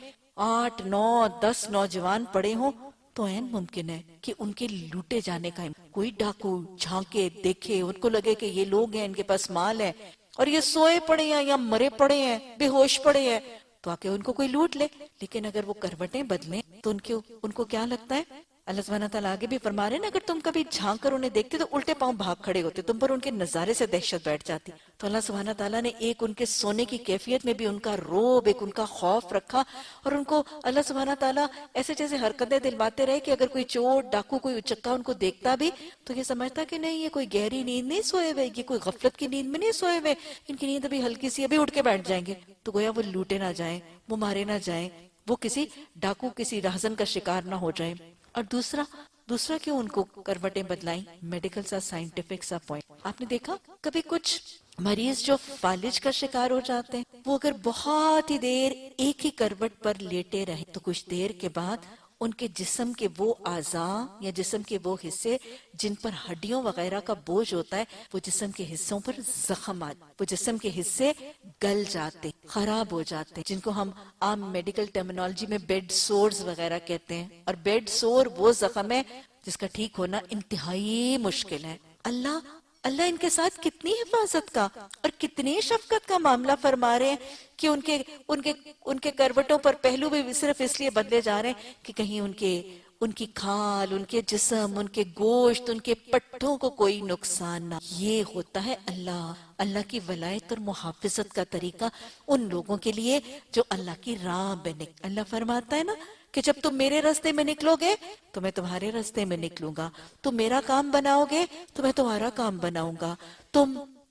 8 9 10 نوجوان پڑے ہوں تو این ممکن ہے کہ ان کے لوٹے جانے کا کوئی ڈاکو جھانکے دیکھے، ان کو لگے کہ یہ لوگ ہیں، ان کے پاس مال ہے، اور یہ سوئے پڑے ہیں یا مرے پڑے ہیں، بے ہوش پڑے ہیں، تو آ کے ان کو کوئی لوٹ لے۔ لیکن اگر وہ کروٹیں بدلیں تو ان کو کیا لگتا ہے؟ اللہ سبحانہ تعالیٰ آگے بھی فرما رہے ہیں نا، اگر تم کبھی جھانک کر انہیں دیکھتے تو الٹے پاؤں بھاگ کھڑے ہوتے، تم پر ان کے نظارے سے دہشت بیٹھ جاتی۔ تو اللہ سبحانہ تعالیٰ نے ایک ان کے سونے کی کیفیت میں بھی ان کا روب، ایک ان کا خوف رکھا، اور ان کو اللہ سبحانہ تعالیٰ ایسے جیسے حرکتیں دلواتے رہے کہ اگر کوئی چور، ڈاکو، کوئی اچکا ان کو دیکھتا بھی تو یہ سمجھتا کہ نہیں، یہ کوئی گہری نیند نہیں سوئے ہوئے، یہ کوئی غفلت کی نیند میں نہیں سوئے ہوئے، ان کی نیند ابھی ہلکی سی، ابھی اٹھ کے بیٹھ جائیں گے، تو گویا وہ لوٹے نہ جائیں، وہ مارے نہ جائیں، وہ کسی ڈاکو، کسی راہزن کا شکار نہ ہو جائیں۔ اور دوسرا کیوں ان کو کروٹیں بدلائیں؟ میڈیکل سا، سائنٹیفک سا پوائنٹ۔ آپ نے دیکھا کبھی کچھ مریض جو فالج کا شکار ہو جاتے ہیں، وہ اگر بہت ہی دیر ایک ہی کروٹ پر لیٹے رہے تو کچھ دیر کے بعد ان کے جسم کے وہ اعضاء یا جسم کے وہ حصے جن پر ہڈیوں وغیرہ کا بوجھ ہوتا ہے، وہ جسم کے حصوں پر زخم آتے، وہ جسم کے حصے گل جاتے، خراب ہو جاتے، جن کو ہم عام میڈیکل ٹرمینالوجی میں بیڈ سورز وغیرہ کہتے ہیں۔ اور بیڈ سور وہ زخم ہے جس کا ٹھیک ہونا انتہائی مشکل ہے۔ اللہ ان کے ساتھ کتنی حفاظت کا اور کتنی شفقت کا معاملہ فرما رہے ہیں کہ ان کے کروٹوں پر پہلو بھی صرف اس لیے بدلے جا رہے ہیں کہ کہیں ان کی کھال، ان کے جسم، ان کے گوشت، ان کے پٹھوں کو کوئی نقصان نہ۔ یہ ہوتا ہے اللہ کی ولایت اور محافظت کا طریقہ ان لوگوں کے لیے جو اللہ کی راہ میں اللہ فرماتا ہے نا کہ جب تم میرے راستے میں نکلو گے تو میں تمہارے راستے میں نکلوں گا، تم میرا کام بناؤ گے تو میں تمہارا کام بناؤں گا،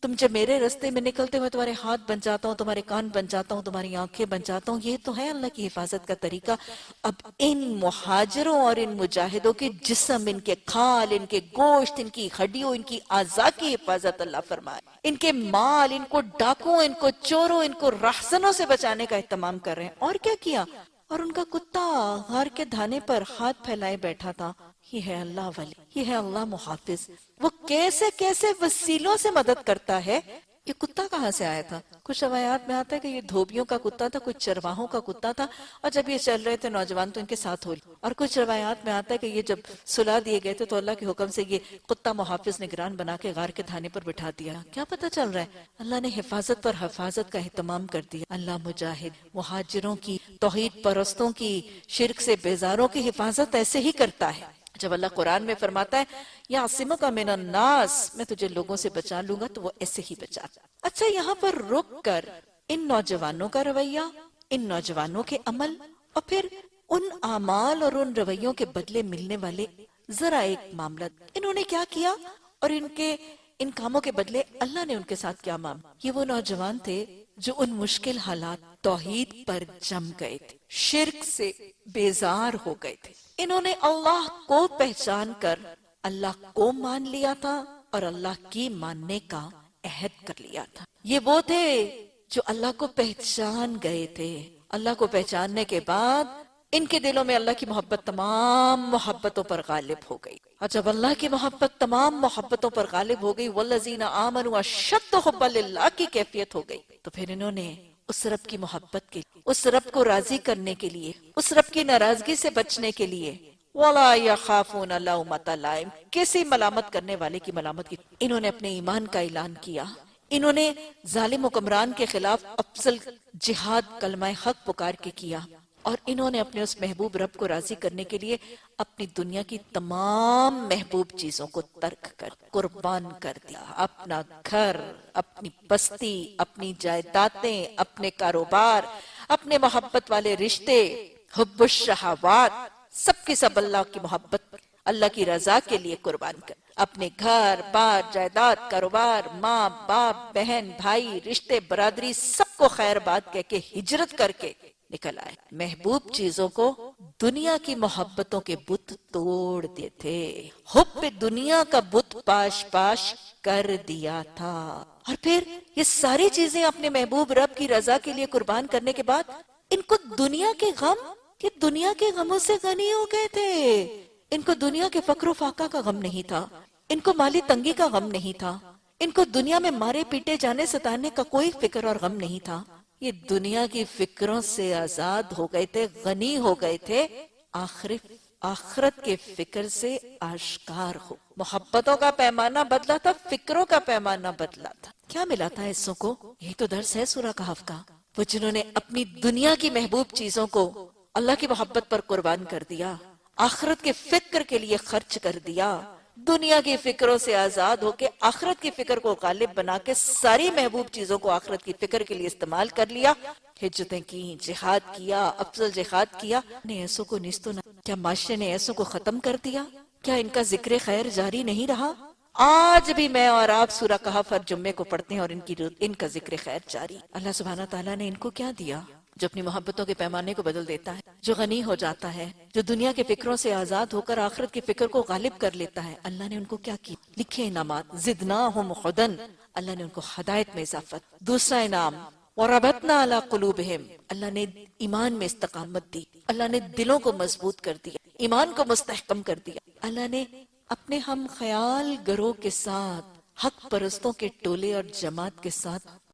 تم جب میرے راستے میں نکلتے ہوئے تمہارے ہاتھ بن جاتا ہوں، تمہارے کان بن جاتا ہوں، تمہاری آنکھیں بن جاتا ہوں. یہ تو ہے اللہ کی حفاظت کا طریقہ. اب ان مہاجروں اور ان مجاہدوں کے جسم، ان کے کھال، ان کے گوشت، ان کی ہڈیوں، ان کی اعضاء کی حفاظت اللہ فرمائے. ان کے مال، ان کو ڈاکوں، ان کو چوروں، ان کو راہزنوں سے بچانے کا اہتمام کر رہے ہیں. اور کیا کیا؟ اور ان کا کتا غار کے دھانے پر ہاتھ پھیلائے بیٹھا تھا. یہ ہے اللہ ولی، یہ ہے اللہ محافظ. وہ کیسے کیسے وسیلوں سے مدد کرتا ہے. یہ کتا کہاں سے آیا تھا؟ کچھ روایات میں آتا ہے کہ یہ دھوبیوں کا کتا تھا، کچھ چرواہوں کا کتا تھا، اور جب یہ چل رہے تھے نوجوان تو ان کے ساتھ ہو لی. اور کچھ روایات میں آتا ہے کہ یہ جب سلا دیے گئے تھے تو اللہ کے حکم سے یہ کتا محافظ نگران بنا کے غار کے دھانے پر بٹھا دیا. کیا پتہ چل رہا ہے؟ اللہ نے حفاظت پر حفاظت کا اہتمام کر دیا. اللہ مجاہد مہاجروں کی، توحید پرستوں کی، شرک سے بیزاروں کی حفاظت ایسے ہی کرتا ہے. جب اللہ قرآن میں فرماتا ہے یعصمک من الناس، میں تجھے لوگوں سے بچا لوں گا، تو وہ ایسے ہی بچاتا. اچھا، یہاں پر رک کر ان نوجوانوں کا رویہ، ان نوجوانوں کے عمل، اور پھر ان اعمال اور ان رویوں کے بدلے ملنے والے ذرا ایک معاملہ، انہوں نے کیا کیا اور ان کاموں کے بدلے اللہ نے ان کے ساتھ کیا معاملہ. یہ وہ نوجوان تھے جو ان مشکل حالات توحید پر جم گئے تھے، شرک سے بیزار ہو گئے تھے. انہوں نے اللہ کو پہچان کر اللہ کو مان لیا تھا اور اللہ کی ماننے کا عہد کر لیا تھا. یہ وہ تھے جو اللہ کو پہچان گئے تھے. اللہ کو پہچاننے کے بعد ان کے دلوں میں اللہ کی محبت تمام محبتوں پر غالب ہو گئی. اور جب اللہ کی محبت تمام محبتوں پر غالب ہو گئی، والذین آمنوا اشد حبا للہ کی کیفیت ہو گئی، تو پھر انہوں نے اس رب کی محبت کے، اس رب کو راضی کرنے کے لیے، اس رب کی ناراضگی سے بچنے کے لیے وَلَا يَخَافُونَ لَوْمَةَ لَائِمٍ، کسی ملامت کرنے والے کی ملامت کی، انہوں نے اپنے ایمان کا اعلان کیا. انہوں نے ظالم حکمران کے خلاف افضل جہاد کلمہ حق پکار کے کیا، اور انہوں نے اپنے اس محبوب رب کو راضی کرنے کے لیے اپنی دنیا کی تمام محبوب چیزوں کو ترک کر، قربان کر دیا. اپنا گھر، اپنی بستی، اپنی جائیدادیں، اپنے کاروبار، اپنے محبت والے رشتے، حب الشہوات، سب کی سب اللہ کی محبت، اللہ کی رضا کے لیے قربان کر. اپنے گھر بار، جائیداد، کاروبار، ماں باپ، بہن بھائی، رشتے برادری، سب کو خیر بات کہہ کے ہجرت کر کے نکل آئے. محبوب چیزوں کو دنیا کی محبتوں کے بت توڑ دیتے، حب دنیا کا بت پاش پاش کر دیا تھا. اور پھر یہ ساری چیزیں اپنے محبوب رب کی رضا کے لیے قربان کرنے کے بعد ان کو دنیا کے غم، کہ دنیا کے غموں سے غنی ہو گئے تھے. ان کو دنیا کے فقر و فاقہ کا غم نہیں تھا، ان کو مالی تنگی کا غم نہیں تھا، ان کو دنیا میں مارے پیٹے جانے ستانے کا کوئی فکر اور غم نہیں تھا. یہ دنیا کی فکروں سے آزاد ہو گئے تھے، غنی ہو گئے تھے. آخرت کے فکر سے آشکار ہو. محبتوں کا پیمانہ بدلا تھا، فکروں کا پیمانہ بدلا تھا. کیا ملا تھا حصوں کو؟ یہی تو درس ہے سورہ کہف کا. وہ جنہوں نے اپنی دنیا کی محبوب چیزوں کو اللہ کی محبت پر قربان کر دیا، آخرت کے فکر کے لیے خرچ کر دیا، دنیا کی فکروں سے آزاد ہو کے آخرت کی فکر کو غالب بنا کے ساری محبوب چیزوں کو آخرت کی فکر کے لیے استعمال کر لیا. ہجرتیں کی، جہاد کیا، افضل جہاد کیا. نے ایسوں کو نیستو نہ، کیا معاشرے نے ایسوں کو ختم کر دیا؟ کیا ان کا ذکر خیر جاری نہیں رہا؟ آج بھی میں اور آپ سورہ کہف ہر جمعے کو پڑھتے ہیں اور ان کا ذکر خیر جاری. اللہ سبحانہ تعالیٰ نے ان کو کیا دیا جو اپنی محبتوں کے پیمانے کو بدل دیتا ہے، جو غنی ہو جاتا ہے، جو دنیا کے فکروں سے آزاد ہو کر آخرت کی فکر کو غالب کر لیتا ہے. اللہ نے ان کو کیا کیا؟ لکھے انعامات، زدناہم ہدن، اللہ نے ان کو ہدایت میں اضافت. دوسرا انعام وَرَبَطْنَا عَلَىٰ قُلُوبِهِمْ، اللہ نے ایمان میں استقامت دی، اللہ نے دلوں کو مضبوط کر دیا، ایمان کو مستحکم کر دیا. اللہ نے اپنے ہم خیال گروہ کے ساتھ، حق پرستوں کے ٹولے اور جماعت کے ساتھ